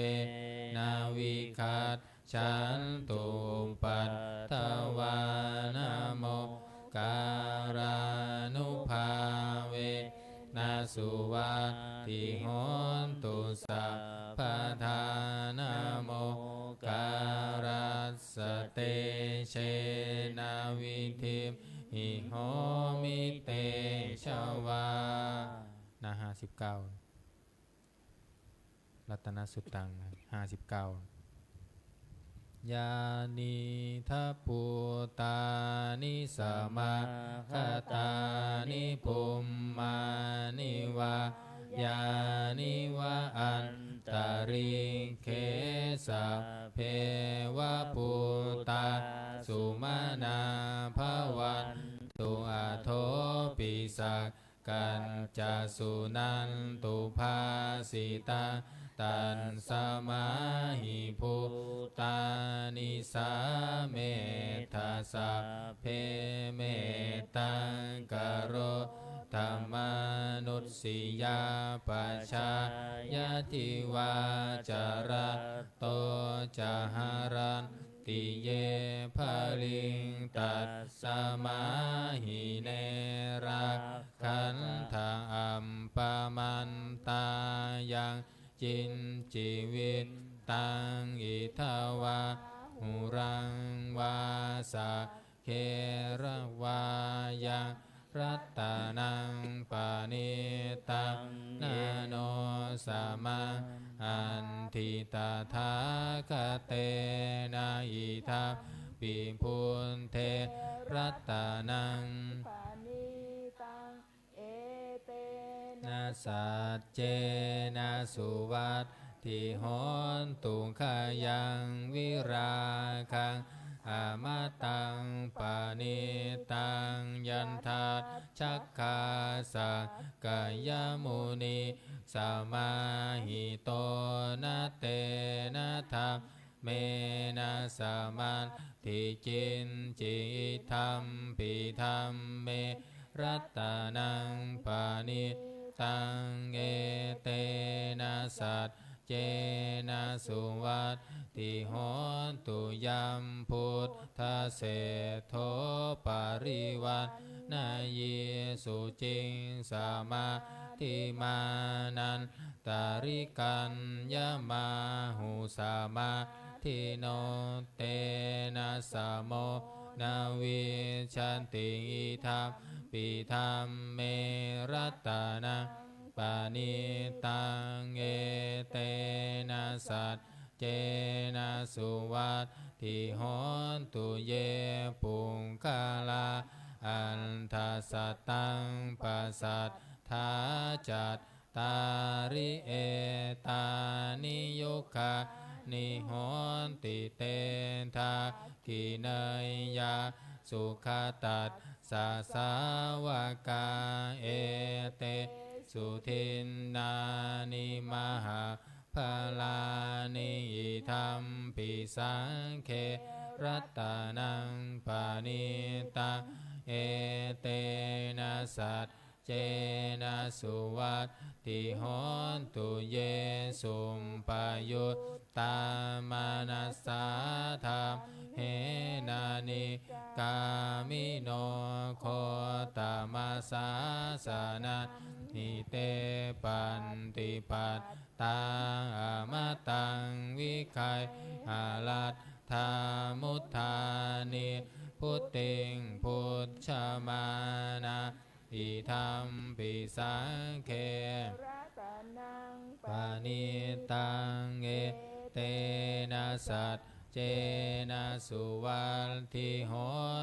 Speaker 1: นาวิคัตฉันตุปัตตวานะโมการานุภาเวนะสุวัตติโหนตุสัพพทานะโมการัสสะเตเชนะวิธิหิโหมิเตชวานะ59รัตนสุตตัง59ยานิทัพพุตานิสมาคตานิปุมมานิวายานิวะอันตาริเคสะเพวะพุตาสุมานาภวันตุอาโทปิสักกันจสุนันตุภาสิตา ตันสมาหิภูตานิสาเมทัสสะเพเมตังกโรธรรมานุสสิยาปัชชายติวาจาระโตจหารันติเยภาลิงตัสสมาหิเนราคันธาอัมปามันตายังจินจิวิตตังอิทาวาหุรังวาสะเคระวายังรัตตานังปานิตังนาโนสามาอันทิตาทาคเตนะอิทัปปิพุนเทรัตตานัง
Speaker 3: ปานิตังเอเตนะ
Speaker 1: นาสัจเจนะสุวัตถิโหนตุขายังวิราคังอามาตังปานิตังยันทัสชักคาสักกายมุนีสมาหิโตนะเตนะธรรมเมนะสมาธิจินจิธรรมปิธรรมเมรัตตานังปานิตังเอเตนะสัจเจนะสุวัตติโหนตุยัมพุทธเสโทปาริวันนายิสุจิงสามาธิมานันตาริกันยมาหุสามาทิโนเตนะสะโมนาวิชันติทัพปิธรรมเมรัตตานังปานิตังเอเตนะสัจเจนะสุวัตถิโหนตุเยปุงคาลาอันทัสสะตังปัสสัทธาจัตตาริเอตานิยุคานิโหนติเตทากิเนยยาสุขตัสสะสาวกาเอเตสุทินนานิมหาภาลานิธรรมปิสังเครัตตานังปานิตาเอเตนะสัจเจนะสุวัตติโหนตุเยสุมปยุตตามานัสสาธรรมเหนานิกามิโนโคตมัสสาสนานิเตปันติปัตตังอะมะตังวิคัยอาลัตถามุทธานิพุทธิงพุทธมานาอิธัมปิสังเค
Speaker 3: รัตนัง
Speaker 1: ปานิตังเอเตนะสัจเจนะสุวัตถิโห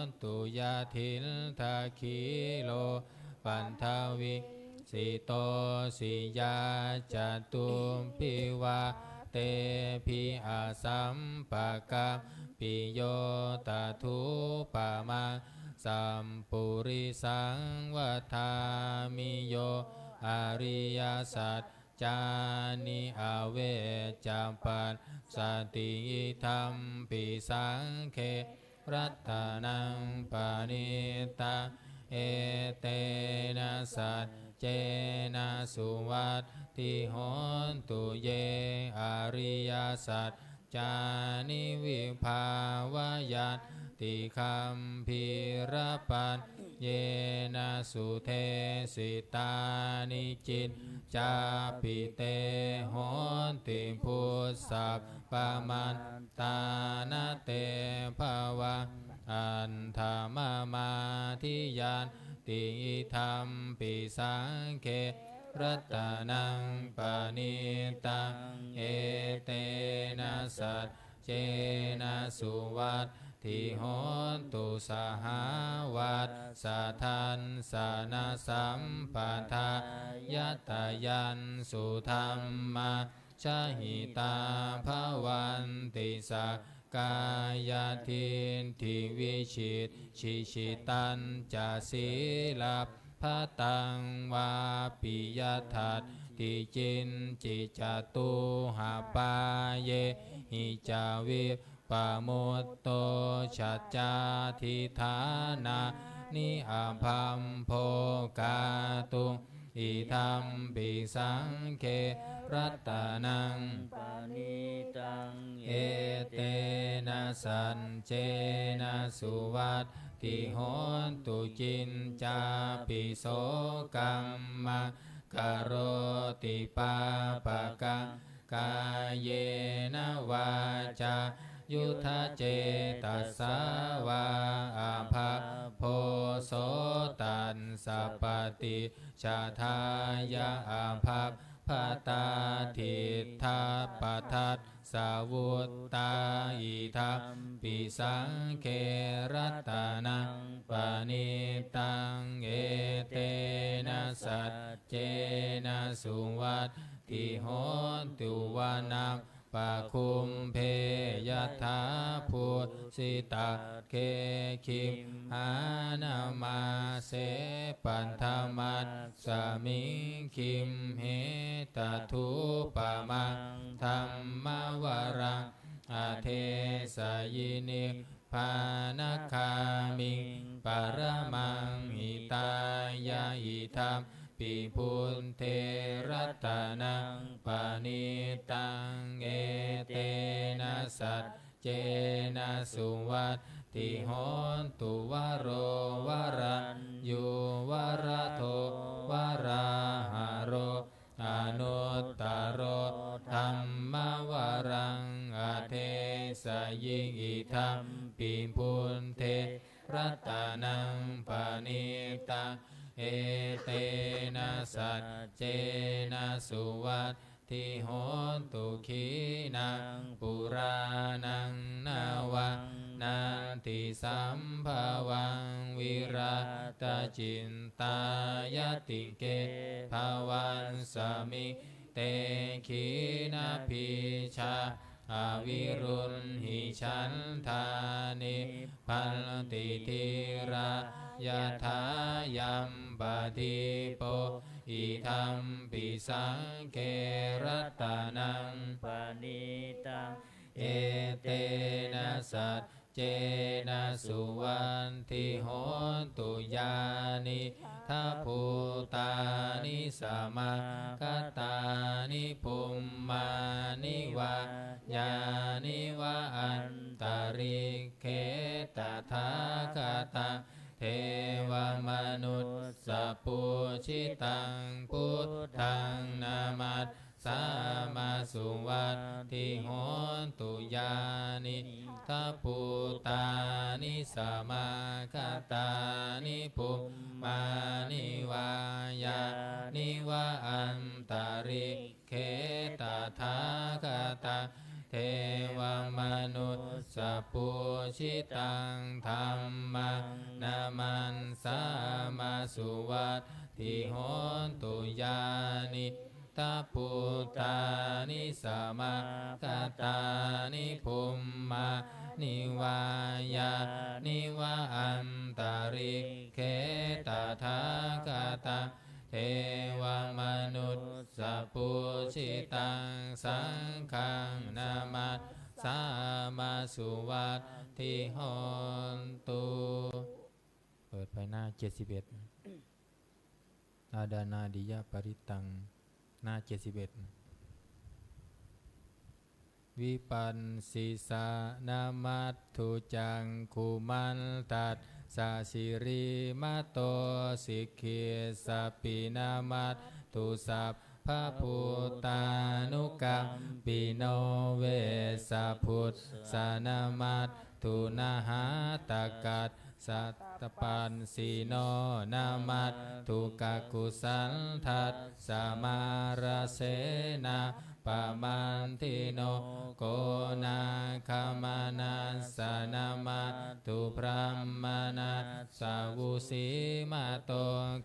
Speaker 1: นตุยะถิลทาคิโลปันทวิสิโตสิยาจตุมปิวาเตภิอาสัมปะกะปิโยตทุปะมาสัมปุริสังวัฏฐามิโยอริยสัจจานิอเวจัมปัสสติธรรมปิสังเครัตตานังปานิตังเอเตนะสัจเจนะสุวัตติโหนตุเยอริยสัจจานิวิภาวยัตติคัมภีรปัญเยนะสุเทสิตานิจิตจาปิเตโหนติพุทธัพปมันตานาเตภาวะอันธรรมมาทิยานติธรรมปิสังเครัตตานังปานิตังเอเตนะสัจเจนะสุวัตถิโหนตุสหาวัตสัทธันสนาสัมปทายัตยันสุธรรมะชหิตาภวันติสักกายทินทิวิชิตชิชิตันจาศีลาภตังวาปิยทัต ติจินจิจตุหาปาเยหิจาวิปโมตโตชัจจาทิฐานานิอาภัมโภกาตุอิธัมปิสังเขรัตนัง
Speaker 2: ปานิตัง
Speaker 1: เอเตนะสันเจนะสุวัตติโหนตุจินจาปิโสกัมมะกโรติปาปะกังกายเยนะวาจายุทธเจตัสสาวาอาภาโพโสตันสัปปติชาทายาอาภาพาตาทิทาปทัสสาวุตตาอิทัมปิสังเครัตนังปานิตังเอเตนะสัจเจนะสุวัตติโหนตุวานังปะคุมเพยัตถาพุสิตาเคคิมหานามาเสปันธรรมัสสามิงคิมเหตทุปะมังธรรมวรังอาเทสยินิพานาคามิงปรมังหิตายาหิธรรมปิพุนเทรัตนังปานิตังเอเตนะสัจเจนะสุวัตติโหนตุวโรวรัญยูวรโทวราหาโรอนุตตโรธัมมวรังอเทสยิกิธัมปิพุนเทรัตนังปานิตังเอเตนะสัจเจนะสุวัตติโหนตุขีนังปุรานังนาวังนาติสัมภวังวิราตจินตายติเกภวันสมิเตขีนาภิชาอวิรุณหิฉันธานิพันติทิรายะถายัมปฏิโปอิธัมปิสังเกรัตนัง
Speaker 2: ปานิตัง
Speaker 1: เอเตนะสัจเจนะสุวันติโหนตุญาณิทัพพุตานิสมาคตานิภูมมานิวาญาณิวะอันตริเคตถาคตาเทวมนุสสปุชิตังพุทธังนามัสสามาสุวัตติโหนตุญาณิทัพพุตานิสมาคตานิภูมมานิวาญาณิวะอันตริเคตถาคตาเทวมนุสสปุชิตังธัมมังนามันสามาสุวัตติโหนตุญาณิทัพพุตานิสมาคตานิภูมมานิวาญาณิวะอันตริเคตถาคตาเทวมนุสสปุชิตังสังฆังนามัสสามาสุวัตติโหนตุเปิดไปหน้า71อาดานาดิยปริตังหน้า71วิปันสิสานามัตถุจังคุมันตัดสาสิริมาโตสิกขิสปินามัตตุสัพพะพุตานุกัมปิโนเวสะพุทธานามัตตุนาหาตกัสสัตตปันสีโนนามัตตุกกุสันทัสสมาราเสนาปะมันทิโนโกนาคามานัสสนามัตตุพรหมนัสสาวุสีมาโต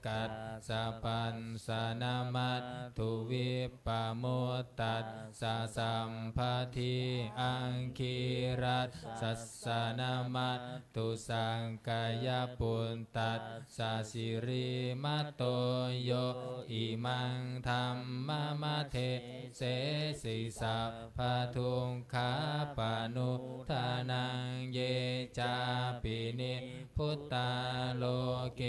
Speaker 1: กัสสะปันสนามัตตุวิปโมตตัสสะสัมภทิอังคีรัสสัสสนามัตตุสังกายา ปุตตัสสะสิริมัตโตโยอิมังธัมมะมะเทเสสิสัพพทุกขาปนุทานังเยจาปินิพุตตาโลเก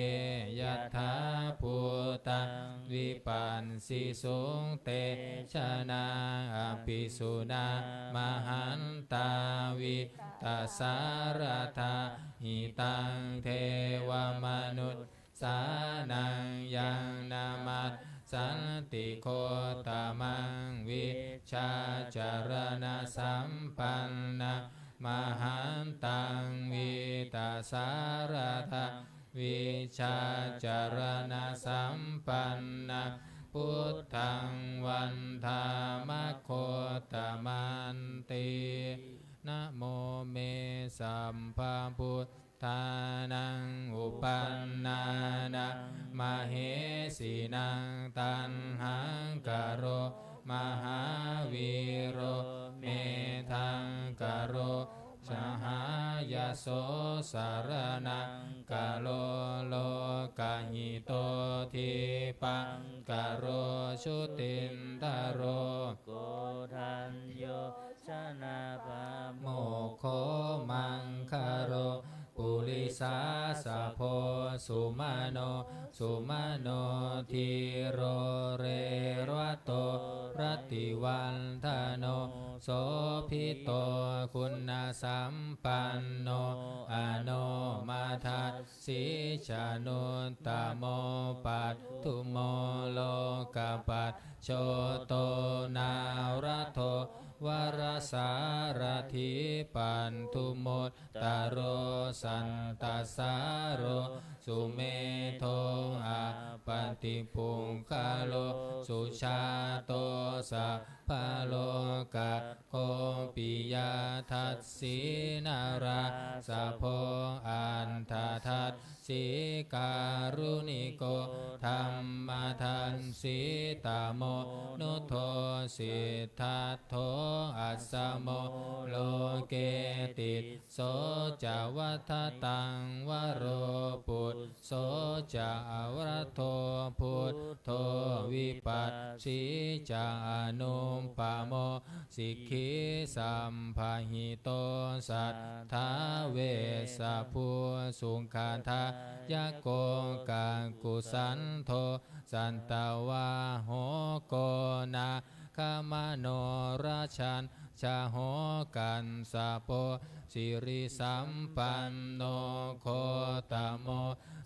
Speaker 1: ยัตถาภูตังวิปันสิสุงเตชะนาอภิสุนามหันตาวิตัสสารธาหิตังเทวมนุษย์สานังยังนามัสสันติโคตมังวิชาจารณสัมปันนะมหันตังวิตัสสารธาวิชาจารณสัมปันนะพุทธังวันธามะโคตมันตินะโมเมสัมภะพุทธานังอุปันนานะมเหสีนังตันหังกโรมหาวีโรเมทังกโรสหายโสสารนังกะโลโลกะหิโตทิปังกะโรชุตินทโร
Speaker 2: โกทัญโยชนะปะโม
Speaker 1: โมโคมังคโรปุริสาสะโพสุมาโนสุมาโนทิโรเรรวโตรติวันทโนโสภิโตคุณสัมปันโนอโนมาทัสสิชานุตตโมปัตตุโมโลกปัสโชโตนารโทวรสารถิปันทุโมตตโรสันตสาโรสุเมโทอาปฏิปุงคาโลสุชาโตสัพพะโลกะโคปิยาทัสสินาราสะโพอันททัสสิการุณิโกธัมมทันสิตาโมนุโทสิทธัตโธอัสสะโมโลเกติสโสจาวัฏตังวโรปุตโสจาวรโทพุทโธวิปัสสิจานุปปะโมสิกขิสัมภะหิโตสัทธาเวสะภูสุขะทายะโกกังกุสันโทสันตวาโหโกนาคามโนราชันชาโหกันสะโปสิริสัมปันโนโคตโม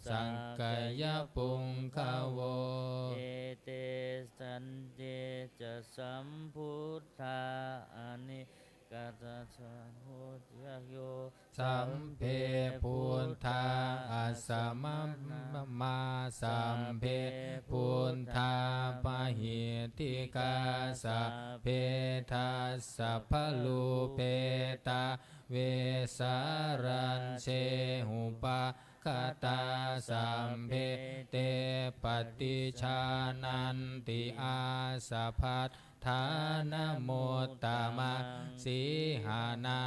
Speaker 1: สังกายปุงคโว
Speaker 2: เอเตสันเจจะสัมพุทธาอานิกัสสะโหติโย
Speaker 1: สัมเพพุทธาอัสสะมะมาสัมเพพุทธาปะหิติกาสัพเพทัสสะพะลูเปตาเวสารัญเชหุปะคตาสัมเพเตปฏิชานันติอาสะพัทธานโมตตมังสีหานา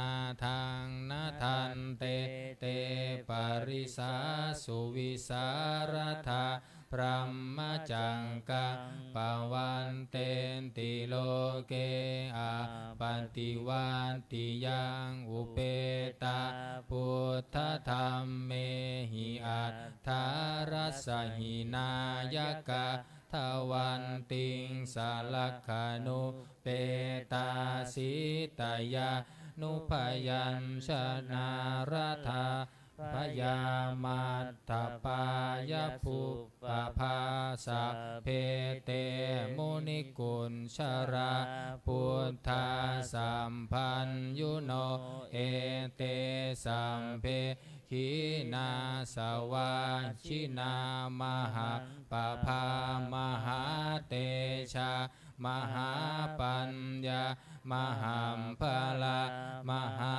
Speaker 1: ทังนาทันเตเตปริสาสุวิสารธาพรหมจังกังปวันเตนติโลเกอาปันติวันติยังอุเปตาพุทธธรรมเมหิอัตถารัสสหินายกะทวันติงสาลักขานุเปตาสิตายานุพยัญชนะรัฐาพยามัตถปายภูปภาสะเพเตมุนิกุลชราพุทธาสัมพันยุโนเอเตสัมเพขีนาสวาชินามหาปภามหาเตชามหาปัญญามหัมพลามหา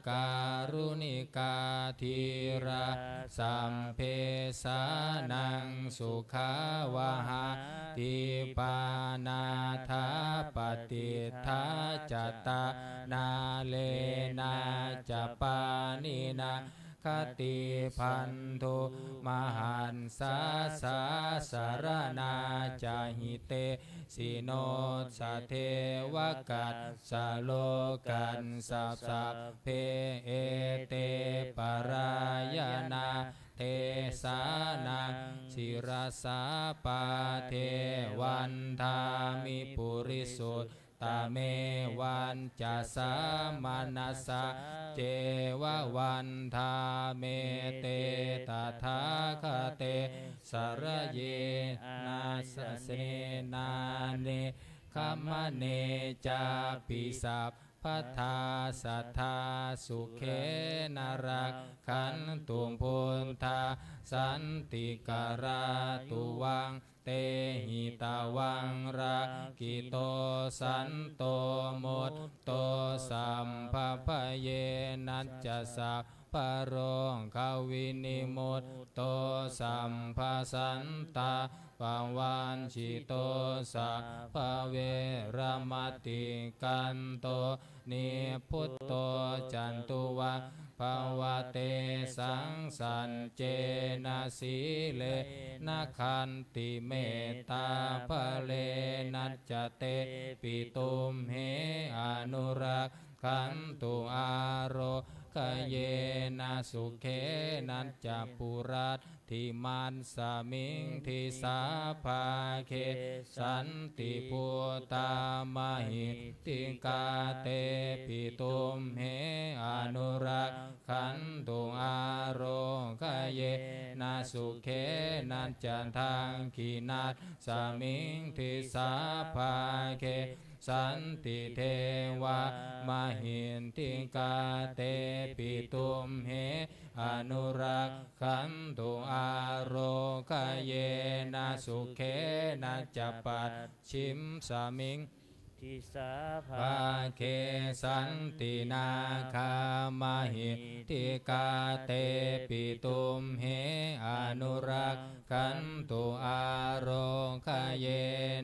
Speaker 1: การุณิกาธีระสัมเพสานังสุขาวหาติปานาทาปฏิทาจตานาเลนาจปานินา คติพันธุมหันสาสาสารนาจาหิเตสิโนสะเทวกัสสะโลกันสัพสะเพเอเตปรายนาเทสานังศิรสาปาเทวันทามิปุริสุทตาเมวันจะสามานัสสะเจววันทาเมเตตถาคเตสรเยนาสเสนาเนคัมมเนจาปิสัพพัทธาสัทธาสุเขนรักขันตุมพุนธาสันติการาตุวังเตหิตาวังรักกิโตสันโตโมตโตสัมภพเยนัจจสัพปะโรงขวินิโมตโตสัมภสันตาปวันชิโตสัพพเวรมติกันโตนิพุตโตจันตุวะภวเตสังสันเจนะสีเลนะขันติเมตตาภเลนัจจเตปิตุมเหอนุรักขันตุอาโรกเยนะสุเขนัจจปุรัตทิมันสมิงทิสาภาเคสันติพุตามหิติกาเตปิตุมเหอนุรักขันตุอาโรกเยนะสุเขนัจจทังกินัสสมิงทิสาภาเคสันติเทวามหินติกาเตปิตุมเหอนุรักขันตุอาโรกเยนะสุเขนัจจปัตชิมสมิง
Speaker 2: ทิสาภา
Speaker 1: ภาเคสันตินาคามหิติกาเตปิตุมเหอนุรักขันตุอาโรคเย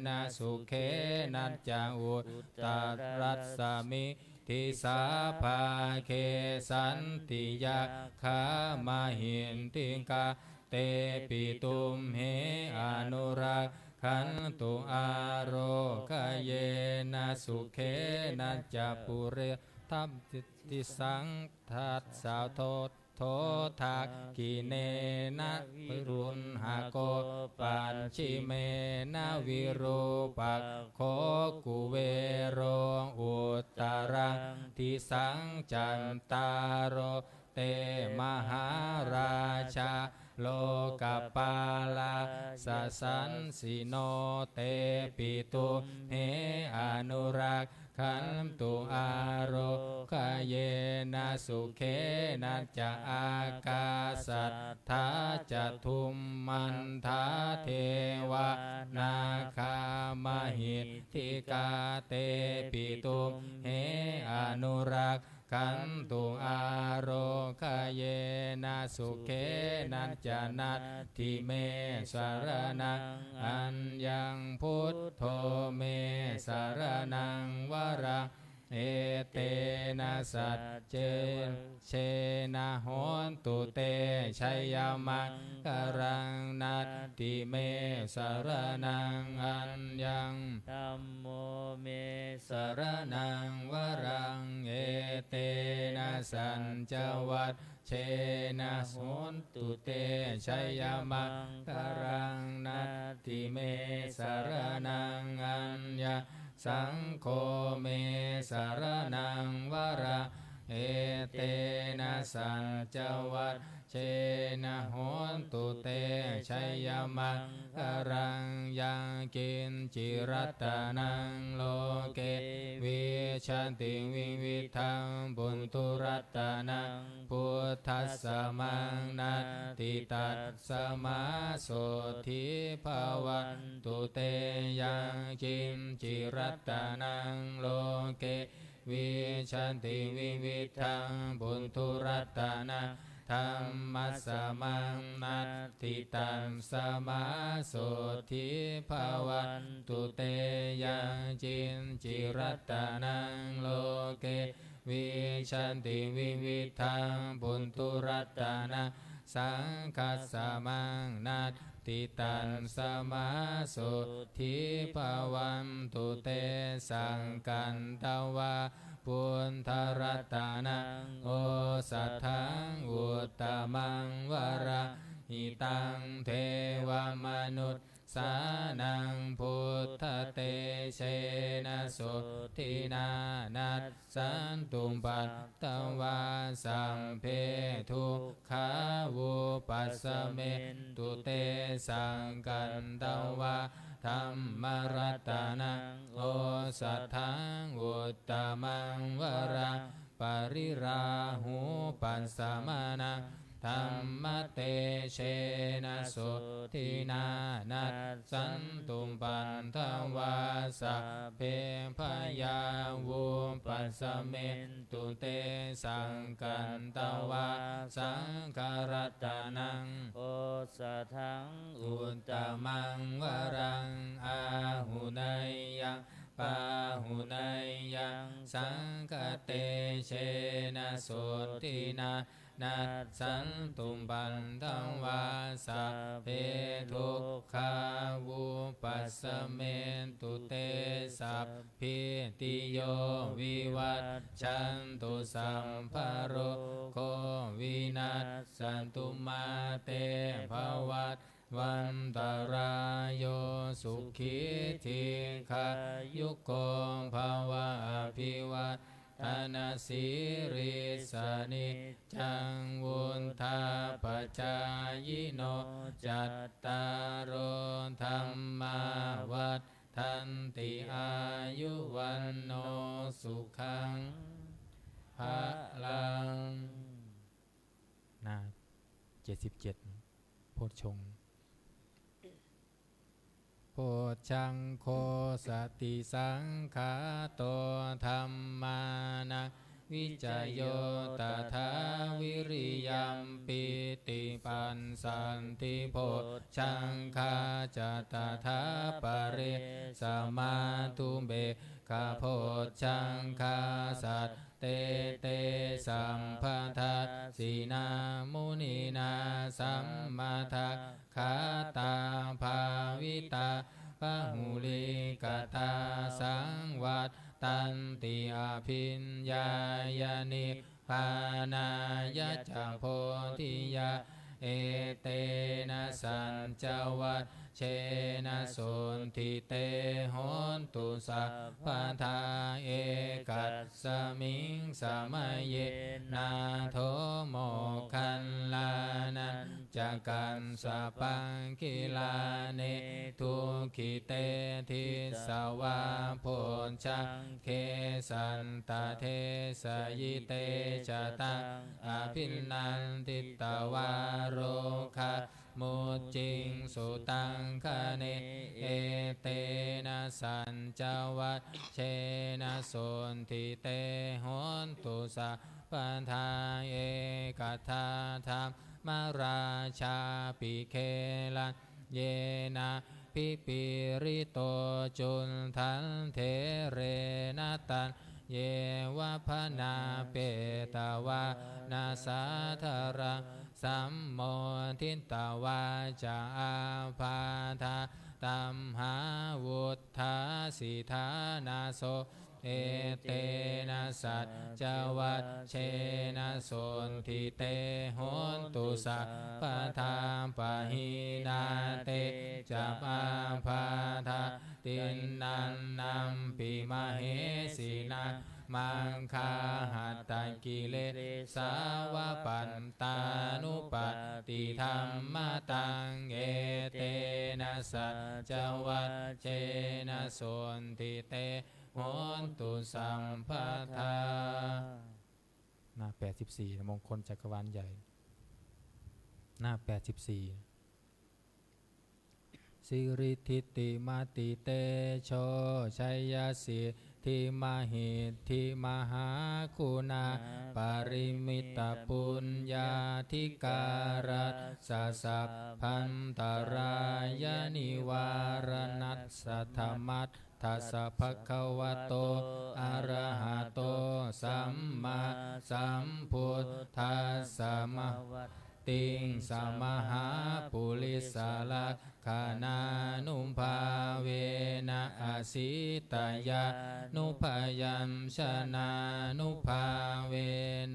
Speaker 1: นะสุเขนัจจอุตตรัสสมิทิสาภาเคสันติยาคามหินติกาเตปิตุมเหอนุรักขันตุอาโรกเยนะสุเขนัจจปุเรทัมติสังทัสสาวโทโททักกิเนนะวิรุณหาโกปัญชิเมนะวิรูปักโคกุเวโรอุตตรังทิสังจันตารโรเตมหาราชาโลกปาลาสสันสิโนเตปิตุเหอนุรักขันตุอาโรคเยนะสุเขนัจจอากาสัทธาจะทุมมันทาเทวานาคามหิติกาเตปิตุเหอนุรักขันตุอาโรคเยนะสุเขนัจจนัตถิเมสารนังอัญญังพุทโธเมสารนังวราเอเตนะสัจเจเชนะโหนตุเตชัยยมังกรังนัตติเมสารนังอัญญัง
Speaker 2: ธัมโมเม
Speaker 1: สารนังวรังเอเตนะสัญจวัตเชนะโหนตุเตชัยยมังกรังนัตติเมสารนังอัญญังสังโฆเมสารนังวราเอเตนะสัจจวัตเชนะโหนตุเตชัยยมังกรังยังกินจิรัตนังโลเกวิชันติวิวิทังบุญทุรัตนังพุทธัสสะมังนัตติตัสสะมาโสธิภาวันตุเตยังกินจิรัตนังโลเกวิชันติวิวิทังบุญทุรัตนังธัมมัสสะมังนัตติตัสสะมาโสธิภาวันตุเตยังจินจิรัตนังโลเกว วิชันติวิวิทังปุนตุรัตนะสังคัสสะมังนัตติตันสมาสุทิภวันตุเตสังกันตวาปุณธรัตนังโอสัทธังอุตตมังวราหิตังเทวมนุษย์สานังพุทธเตเชนะสุทินานัสสันตุปัตตวาสัมเพทุกขาวุปัสสเมตุเตสังกันตวาธรรมรัตนังโอสัทธังอุตตมังวราปริราหูปัสสมานังธรรมเตเชนะสุทินานัสสันตุปันทวาสัพเพพยาวุปัสสเมตุเตสังกันตวาสังฆรัตนัง
Speaker 2: โอสัทธัง
Speaker 1: อุตตมังวรังอาหุนยยังปาหุนยยังสังฆเตเชนะสุทินานัสสันตุปันทวาสัพเพทุกขาวุปัสสเมตุเตสัพพิติโยวิวัชชันตุสัมภโรโควินัสสันตุมาเตภวัตวันตรายโยสุขีทีขายุโกภวะอภิวัตธนาสิริสนิจังวุนทาปจายโนจัตตารโธรรมาวัฏทันติอายุวันโนสุขังภะลังหน้า77โพชฌงค์โพชฌังโคสติสังขาโตธัมมานะวิจโยตถาวิริยัมปิติปันสันติโพชฌังคาจตถาปริสมาตุเบกะโพชฌังคาสัตเตเตสัมภทัสสีนามุนีนาสัมมาทัคขาตาภาวิตาปะหุลิกตาสังวัตตันติอาภิญญายนิพพานายะจักโพธิยาเอเตนะสัญจวัตเชนะสุนทิเตโหนตุสัพพทาเอกัสสมิงสมัยเยนาโทโมคันลานันจักกันสปังกิลาเนทุขิเตทิสวาโพชังเคสันตเทสยิเตจตังอภินันติตวาโรคะมุจิงสุตังคะเนเอเตนะสัญจวัตเชนะสุนทิเตโหนตุสัพพทาเอกัตถาธรรมราชาปิเคลันเยนะพิปิริโตจุลทันเทเรนะตันเยวะพนาเปตาวานาสาธารังสัมโมทินตาวาจาอาภาธาตัมหาวุฒาสิทานาโสเอเตนะสัจจวัตเชนะสุนทิเตโหนตุสัพพทาปะหินาเตจัปอาภาธาตินนันนัมปิมเหสีนามังคาหัตตังกิเลสาวะปันตานุปัตติธัมมตังเอเตนะสัจจวัตเชนะสุนทิเตโหนตุสัมภทาหน้า84มงคลจักรวาลใหญ่หน้า84สิริทิติมาติเตโชชัยยสิทธิมหิทธิมหาคุณาปริมิตปุญญาธิการัสสะสัพพันตรายนิวารนัสสัทธมัตทัสสะภะคะวะโตอะระหะโต สัมมาสัมพุทธัสสะมะติงสมหาปุริสลักขานานุภาเวนะอาสิตายานุภายัญชนะนุภาเว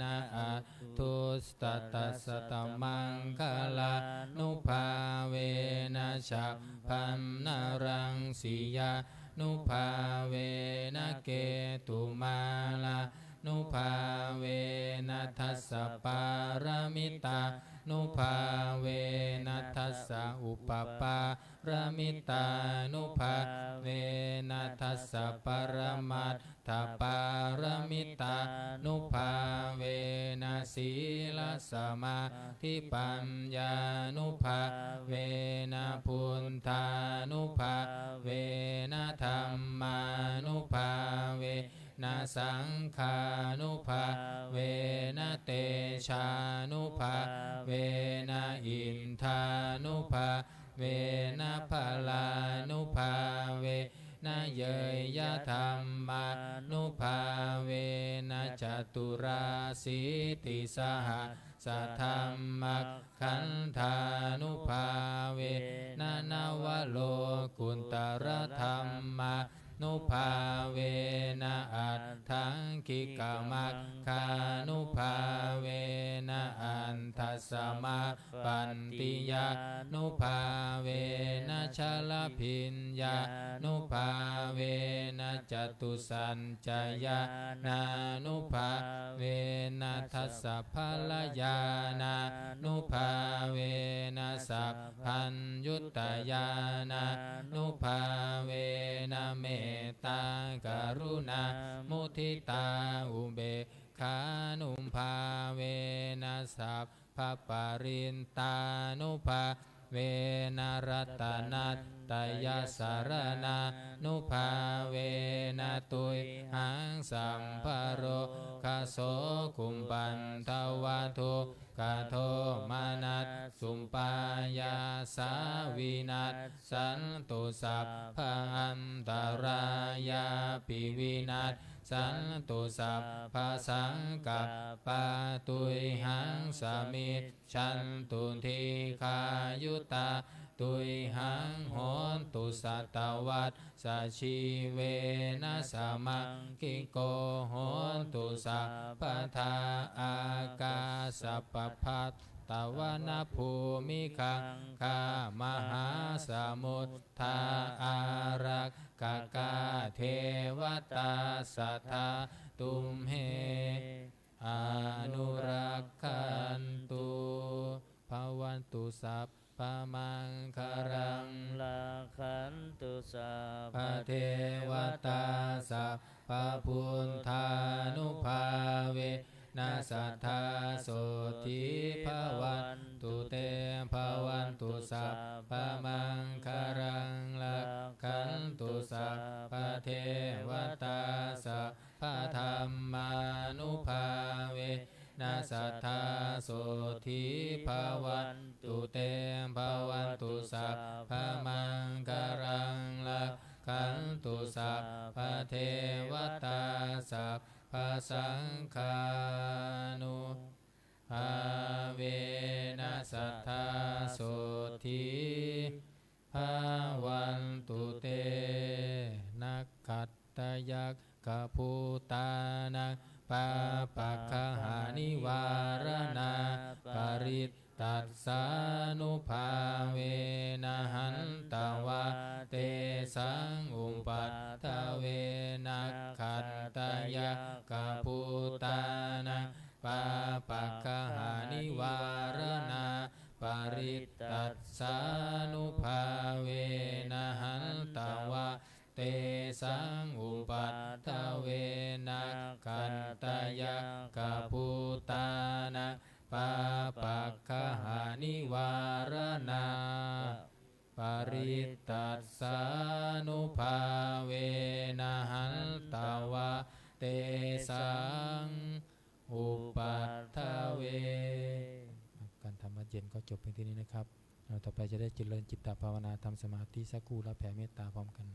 Speaker 1: นะอาทุสตตัสสะตมังคลานุภาเวนะฉัพพันนรังสียานุภาเวนะเกตุมาลานุภาเวนะทัสสะปารมิตานุภาเวนัสสสะอุปปารมิตานุภาเวนัสสสะปรมัตถปารมิตานุภาเวนะศีลสมาธิปัญญานุภาเวนะพุทธานุภาเวนะธรรมานุภาเวนะสังฆานุภาเวนะเตชานุภาเวนะอินทานุภาเวนะพลานุภาเวนะเยยะธรรมานุภาเวนะจตุราสิติสหสัทธัมมัคขันธานุภาเวนะนวโลกุตรธรรมานุภาเวนะอัตถังกิกามัคคานุภาเวนะอันทัสสะมาปันติยานุภาเวนะชลพิญญานุภาเวนะจตุสัญจยานานุภาเวนะทัสสะภลยานานุภาเวนะสัพพัญยุตตยานานุภาเวนะเมตตากรุณามุทิตาอุเบกขานุภาเวนะสัพพปรินตานุภาเวนะรัตนัตตยสารนานุภาเวนะตุยหังสัมภโรคโสกุมปันทวทุกะโทมานัสสุปายาสาวินัสสันตุสัพพันตรายาปิวินัสสันตุสัพพสังกัปปะตุยหังสมิจฉันตุทิคายุตาตุยหังโหนตุสัตวัตสัชีเวนะสมังคิโกโหนตุสัพพทาอากาสัพพัตตวนาภูมิคังคามหาสมุทธาอารักขกาเทวตาสัทธาตุมเหอนุรักขันตุภวันตุสัพพมังคารัง
Speaker 2: ลักขันตุสัพ
Speaker 1: พระเทวตาสัพพพุทธานุภาเวนะสัทธาโสธิภวันตุเตภวันตุสัพพมังคารังลักขันตุสัพพะเทวตาสัพพธรรมานุภาเวนะสัทธาโสธิภวันตุเตภวันตุสัพพมังคารังลักขันตุสัพพะเทวตาสัพพสังฆานุภาเวนะสัทธาโสธิภวันตุเตนักขัตตยักขภูตานังปาปัคขหานิวารณาปริตตัสสานุภาเวนะหันตวะเตสังอุปัฏฐเวนักขัตตยักขภูตานังปาปัคขหานิวารณาปริตตัสสานุภาเวนะหันตวะเตสังอุปัฏฐเวนักขัตตยักขภูตานังปาปัคขหานิวารณาปริตตัสสานุภาเวนะหันตวะเตสังอุปัฏฐเวการทำวัดเย็นก็จบเพียงเท่านี้นะครับต่อไปจะได้เจริญจิตตภาวนาทำสมาธิสักครู่แล้วแผ่เมตตาพร้อมกัน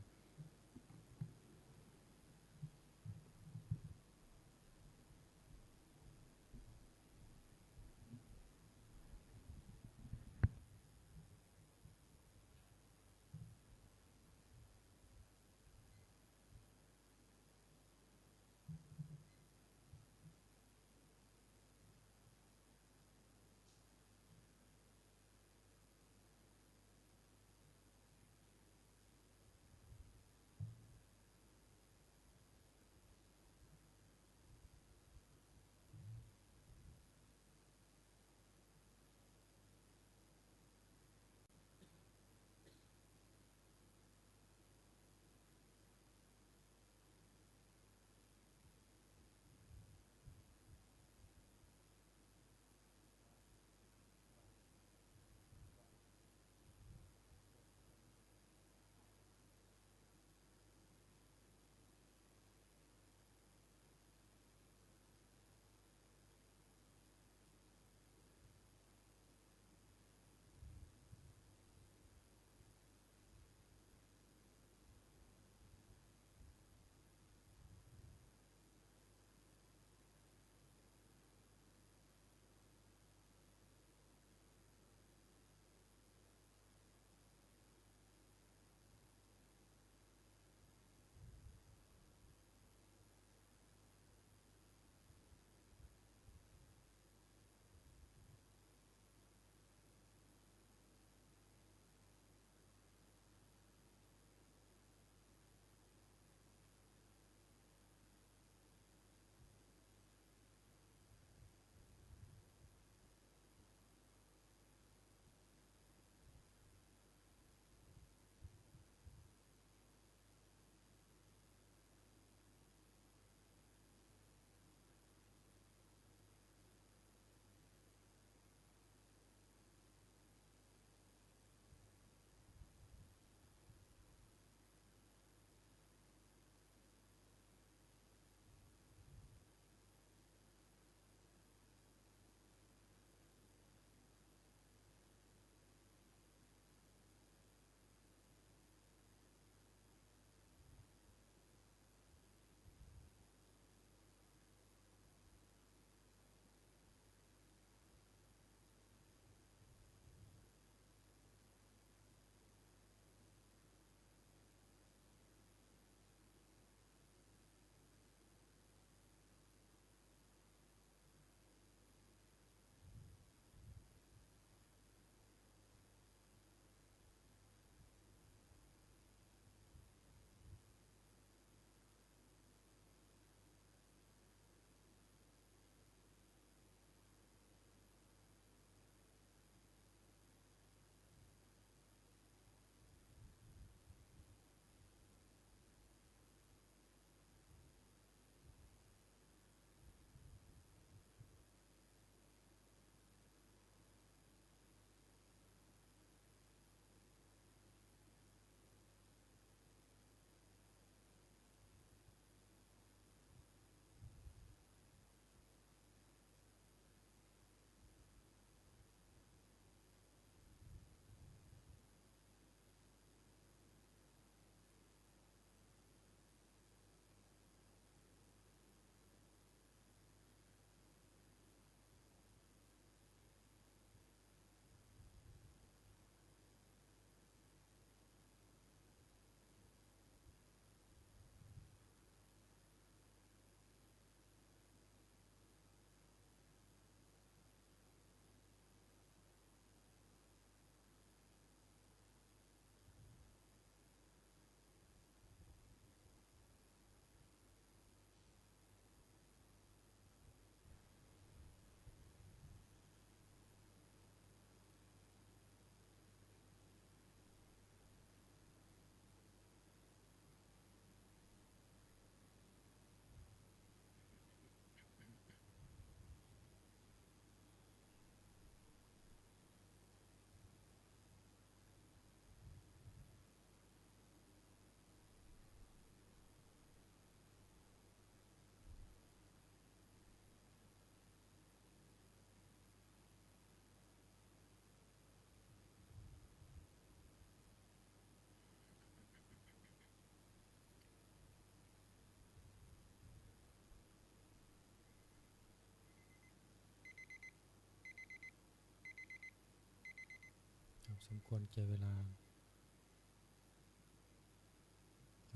Speaker 1: สมควรแก่เวลา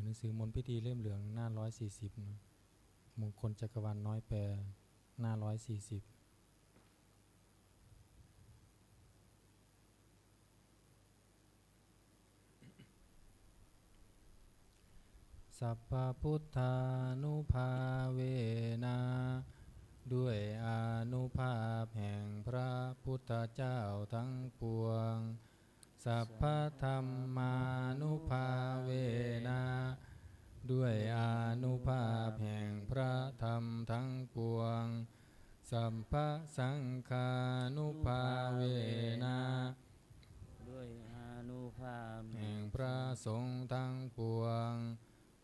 Speaker 1: หนังสือมนต์พิธีเล่มเหลืองหน้า140นะมงคลจักรวาลน้อยแปลหน้า140สัพพพุทธานุภาเวนะด้วยอานุภาพแห่งพระพุทธเจ้าทั้งปวงสัพพธรรมานุภาเวนะด้วยอานุภาพแห่งพระธรรมทั้งปวงสัพพสังฆานุภาเวนะ
Speaker 2: ด้วยอานุภาพ
Speaker 1: แห่งพระสงฆ์ทั้งปวง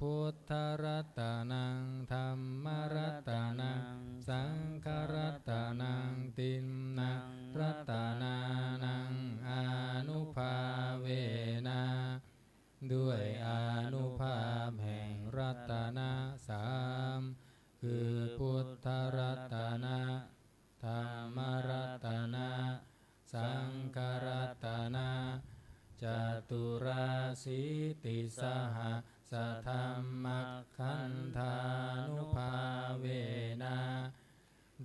Speaker 1: พุทธรัตนังธัมมรัตนังสังฆรัตนังติมนังรัตนานังอานุภาเวนะด้วยอานุภาพแห่งรัตนะสามคือพุทธรัตนะธัมมรัตนะสังฆรัตนะจตุราสีติสหสธรรมขันธานุภาเวนะ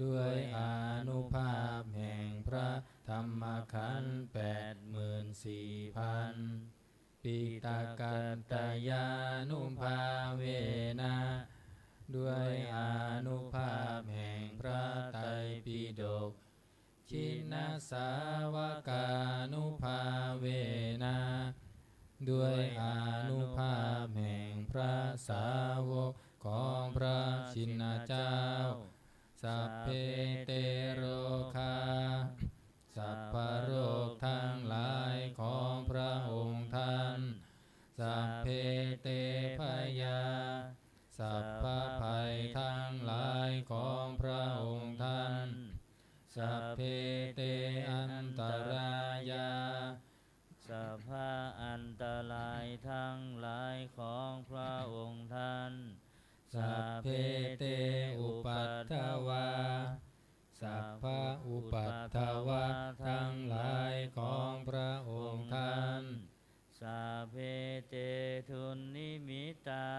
Speaker 1: ด้วยอานุภาพแห่งพระธรรมขันธ์84,000ปิตากันตยานุภาเวนะด้วยอานุภาพแห่งพระไตรปิฎกชินสาวกานุภาเวนะด้วยอานุภาพแห่งพระสาวกของพระชินเจ้าสัพเพเตโรคาสัพพโรคทั้งหลายของพระองค์ท่านสัพเพเตพยาสัพพภัยทั้งหลายของพระองค์ท่านสัพเพเตอันตรายา
Speaker 2: สัพพะอันตรายทั้งหลายของพระองค์ท่าน
Speaker 1: สัพเพเตอุปัฏฐวาสัพพะอุปัฏฐวาทั้งหลายของพระองค์ท่าน
Speaker 2: สัพเพเตทุนนิมิตา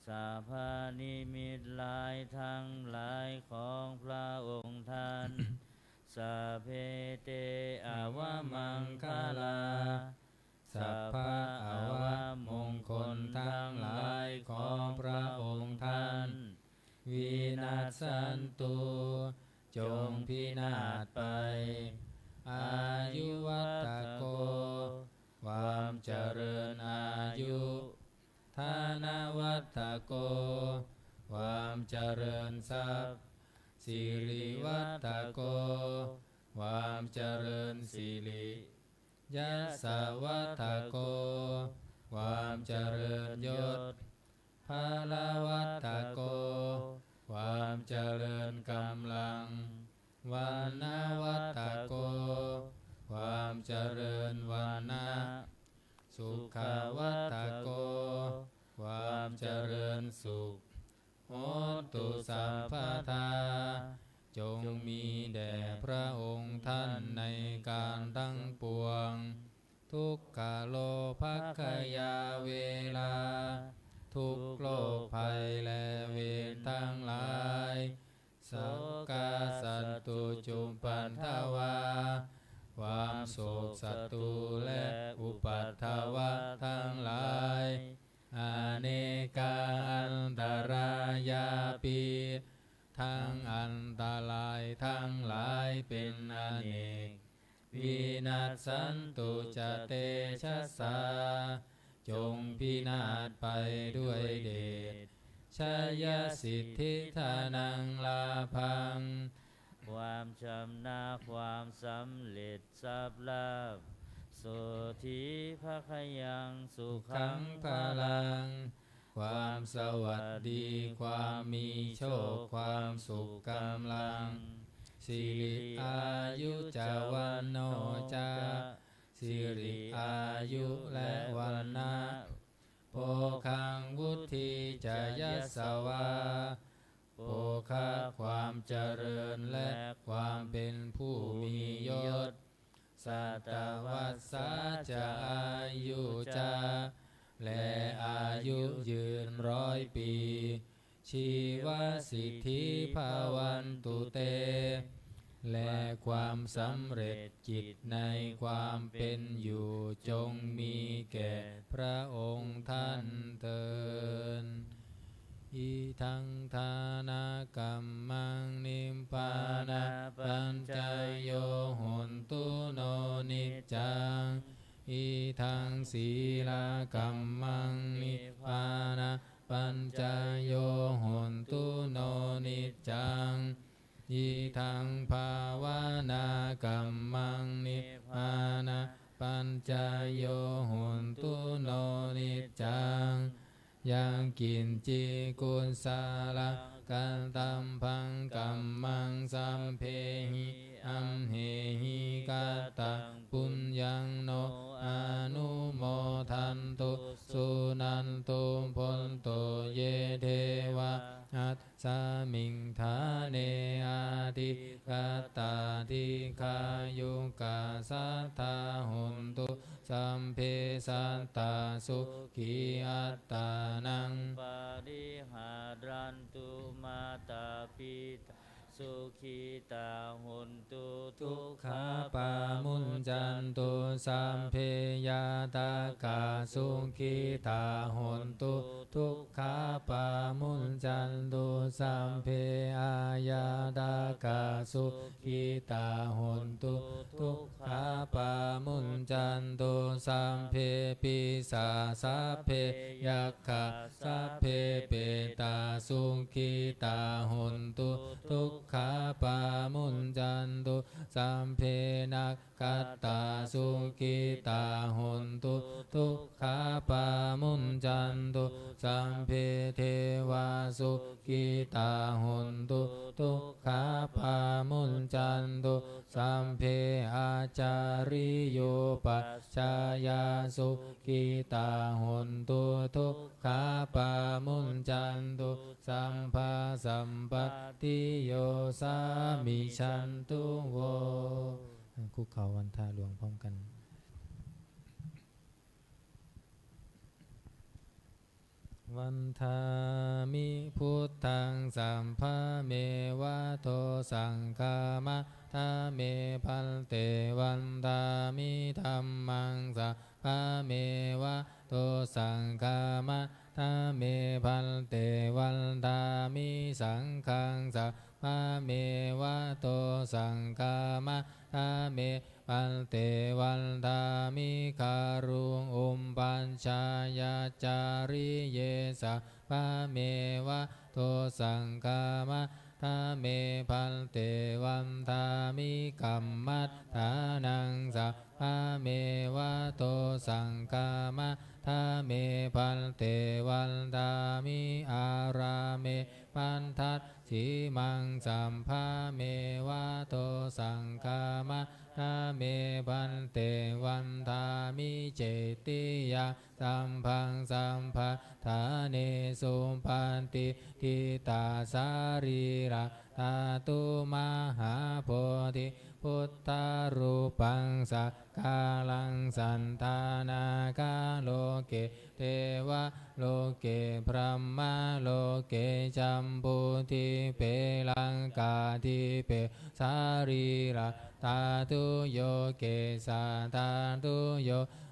Speaker 2: สัพพะนิมิตหลายทั้งหลายของพระองค์ท่านสัพเพเตอวมังคลา
Speaker 1: สัพพะอวมงคลทั้งหลายของพระองค์ท่านวินาศสันตุจงพินาศไปอายุวัตโกความเจริญอายุธานวัตโกความเจริญทรัพย์สิริวัตโกความเจริญสิริยศวัตโกความเจริญยศภาลวัตโกความเจริญกำลังวันนาวัตโกความเจริญวันนะสุขวัตโกความเจริญสุขโหตุสัพพทาจงมีแด่พระองค์ท่านในการทั้งปวงทุกขโลภคยาเวลาทุกโรคภัยและเวรทั้งหลายโศกาสัตตุจุมปันทวาความโศกศัตรูและอุปัฏฐวะทั้งหลายอเนกาอันตรายาปิทั้งอันตรายทั้งหลายเป็นอเนกวินาศสันตุจเตชะสาจงพินาศไปด้วยเดชชยสิทธิธานังลาภัง
Speaker 2: ความชำนาญความสำเร็จทรัพย์ลาภโสธีภคยังสุขัง
Speaker 1: พลังความสวัสดีความมีโชคความสุขกำลังสิริอายุจาวันโนจาสิริอายุและวันนะโภคังวุฒิจยัสสวาโภคะความเจริญและความเป็นผู้มียศ สัตวัสสะจะอายุจะและอายุยืน100 ปีชีวสิทธิภาวันตุเตและความสำเร็จจิตในความเป็นอยู่จงมีแก่พระองค์ท่านเถิดอิทังทานากัมมังนิมปานาปัญจโยโหนตุโนนิจจังอิทังศีลากัมมังนิพพานาปัญจโยโหนตุโนนิจจังอิทังภาวนากัมมังนิพพานาปัญจโยโหนตุโนนิจจังยังกินจิกุลสาลกันตัมพังกัมมังสัมเพหิอัมเหหิกาตังปุญญังโนอนุโมทันตุสุนันตุพลโตเยเทวะอัสสมิงธาเนอาทิกาตาทิคายุกาสัทธาหุนตุสัมเพสัตตาสุขีอัตตานัง
Speaker 2: ปาริหารันตุมาตาปิตาสุขีตาหุนตุทุกขาปามุนจันตุสัมเพยาตากาสุขีตาหุนตุทุกขาปามุนจันตุสัมเพอายาตากาสุขีตาหุนตุทุกขาปามุนจันตุสัมเพปิสาสัพเพยัคขะสัพเพเปตาสุขีตาหุนตุทุกขาปามุนจันตุสัมเพนักขัตตาสุขีตาหุนตุทุกขาปามุนจันตุสัมเพเทวาสุขีตาหุนตุทุกขาปามุนจันตุสัมเพอาจาริโยปัจจายาสุขีตาหุนตุทุกขาปามุนจันตุสัมภาสัมปติโยสามิชันตุโวคุกเข่าวันทาหลวงพร้อมกันวันทามิพุทธังสัมภะเมวะโตสังฆามะทาเมพันเตวันทามิธัมมังสัพพะเมวะโตสังฆามะทาเมพันเตวันทามิสังฆังสัพพะเมวะโตสังฆามะทาเมพันเตวันทามิคารุงอุมปัญชายาจาริเยสัพพะเมวะโตสังฆามะทาเมพันเตวันทามิกัมมัฏฐานังสัพพะเมวะโตสังฆามะทาเมพันเตวันทามิอาราเมปันทัสสีมังสัมภะเมวะโตสังฆามะทาเมพันเตวันทามิเจติยาสัมพังสัมภะทาเนสุปันติทิตาสารีระธาตุมหาโพธิพุทธารูปังสักกาลังสันทานาคาโลเกเทวะโลเกพรหมโลเกจัมปุทิเปลังกาทิเปสารีระธาตุโยเกสาธาตุโย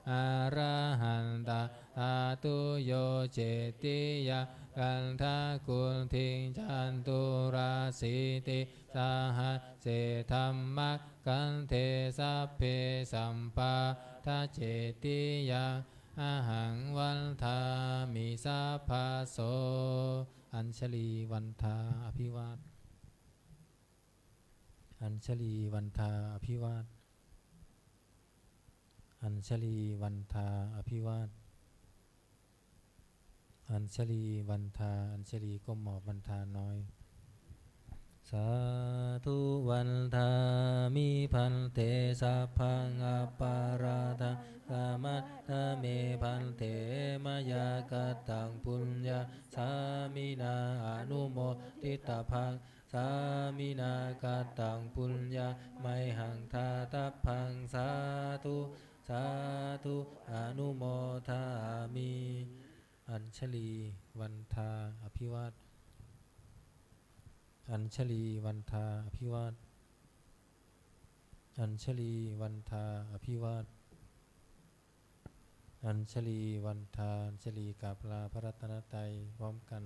Speaker 2: อะระหันตาธาตุโยเจติยากันทากุลทิงจันตุราสิติสหเสธัมมะกันเทสัพเพสัมปาทาเจติยาอาหังวันทามิสัพพะโสอัญชลีวันทาอภิวาทอัญชลีวันทาอภิวาทอัญชลีวันทาอภิวาทอัญชลีวันทาอัญชลีก้มหมอบวันทาน้อยสาธุวันทามิพันเตสัพพังอปาราทังกามัตตเมพันเตมยากตังปุญญาสามินาอนุโมทิตาภัง
Speaker 1: สามินากตังปุญญาไมหังทาตัพพังสาธุสาธุอนุโมทามิอัญชลีวันทาอภิวาทอัญชลีวันทาอภิวาทอัญชลีวันทาอภิวาทอัญชลีวันทาอัญชลีกราบลาพระรัตนตรัยพร้อมกัน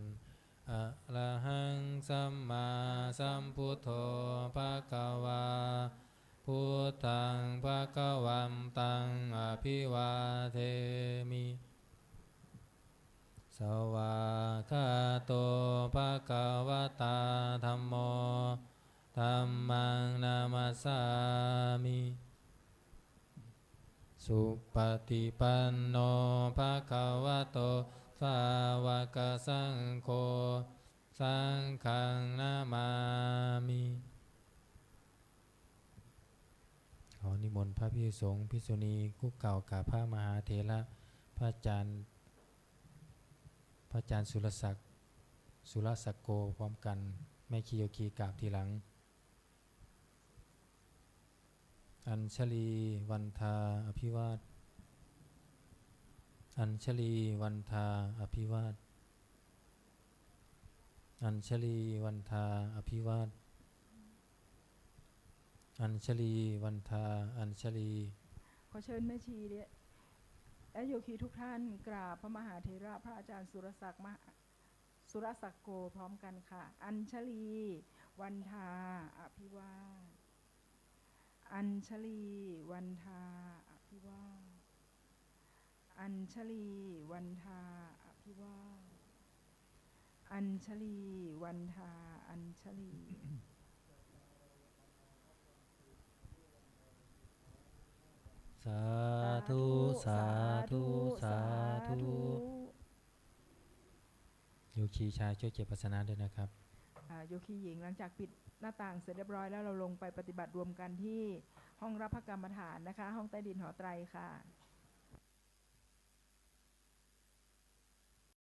Speaker 1: อะระหังสัมมาสัมพุทโธภะคะวาพุทธังภะคะวันตังอภิวาเทมิสวากขาโตภะคะวะตาธัมโมธัมมังนามัสสามิสุปฏิปันโนภะคะวะโตสาวกสังโฆสังฆังนามามิขอนิมนต์พระภิกษุสงฆ์ภิกษุณีคุกเก่ากับพระมหาเถระพระอาจารย์สุรศักดิ์โกพร้อมกันแม่คีโยคีกราบทีหลังอัญชลีวันทาอภิวาทอัญชลีวันทาอภิวาทอัญชลีวันทาอภิวาทอัญชลีวันทาอัญชลี
Speaker 3: ขอเชิญแม่ชีและโยคีทุกท่านกราบพระมหาเถระพระอาจารย์สุรศักดิ์โกพร้อมกันค่ะอัญชลีวันทาอภิวาทอัญชลีวันทาอภิวาทอัญชลีวันทาอภิวาทอัญชลีวันทาอัญชลี
Speaker 1: สาธุสาธุสาธุโยคีชายช่วยเก็บภาชนะด้วยนะครับ
Speaker 3: โยคีหญิงหลังจากปิดหน้าต่างเสร็จเรียบร้อยแล้วเราลงไปปฏิบัติรวมกันที่ห้องรับพระกรรมฐานนะคะห้องใต้ดินหอไตรค่ะ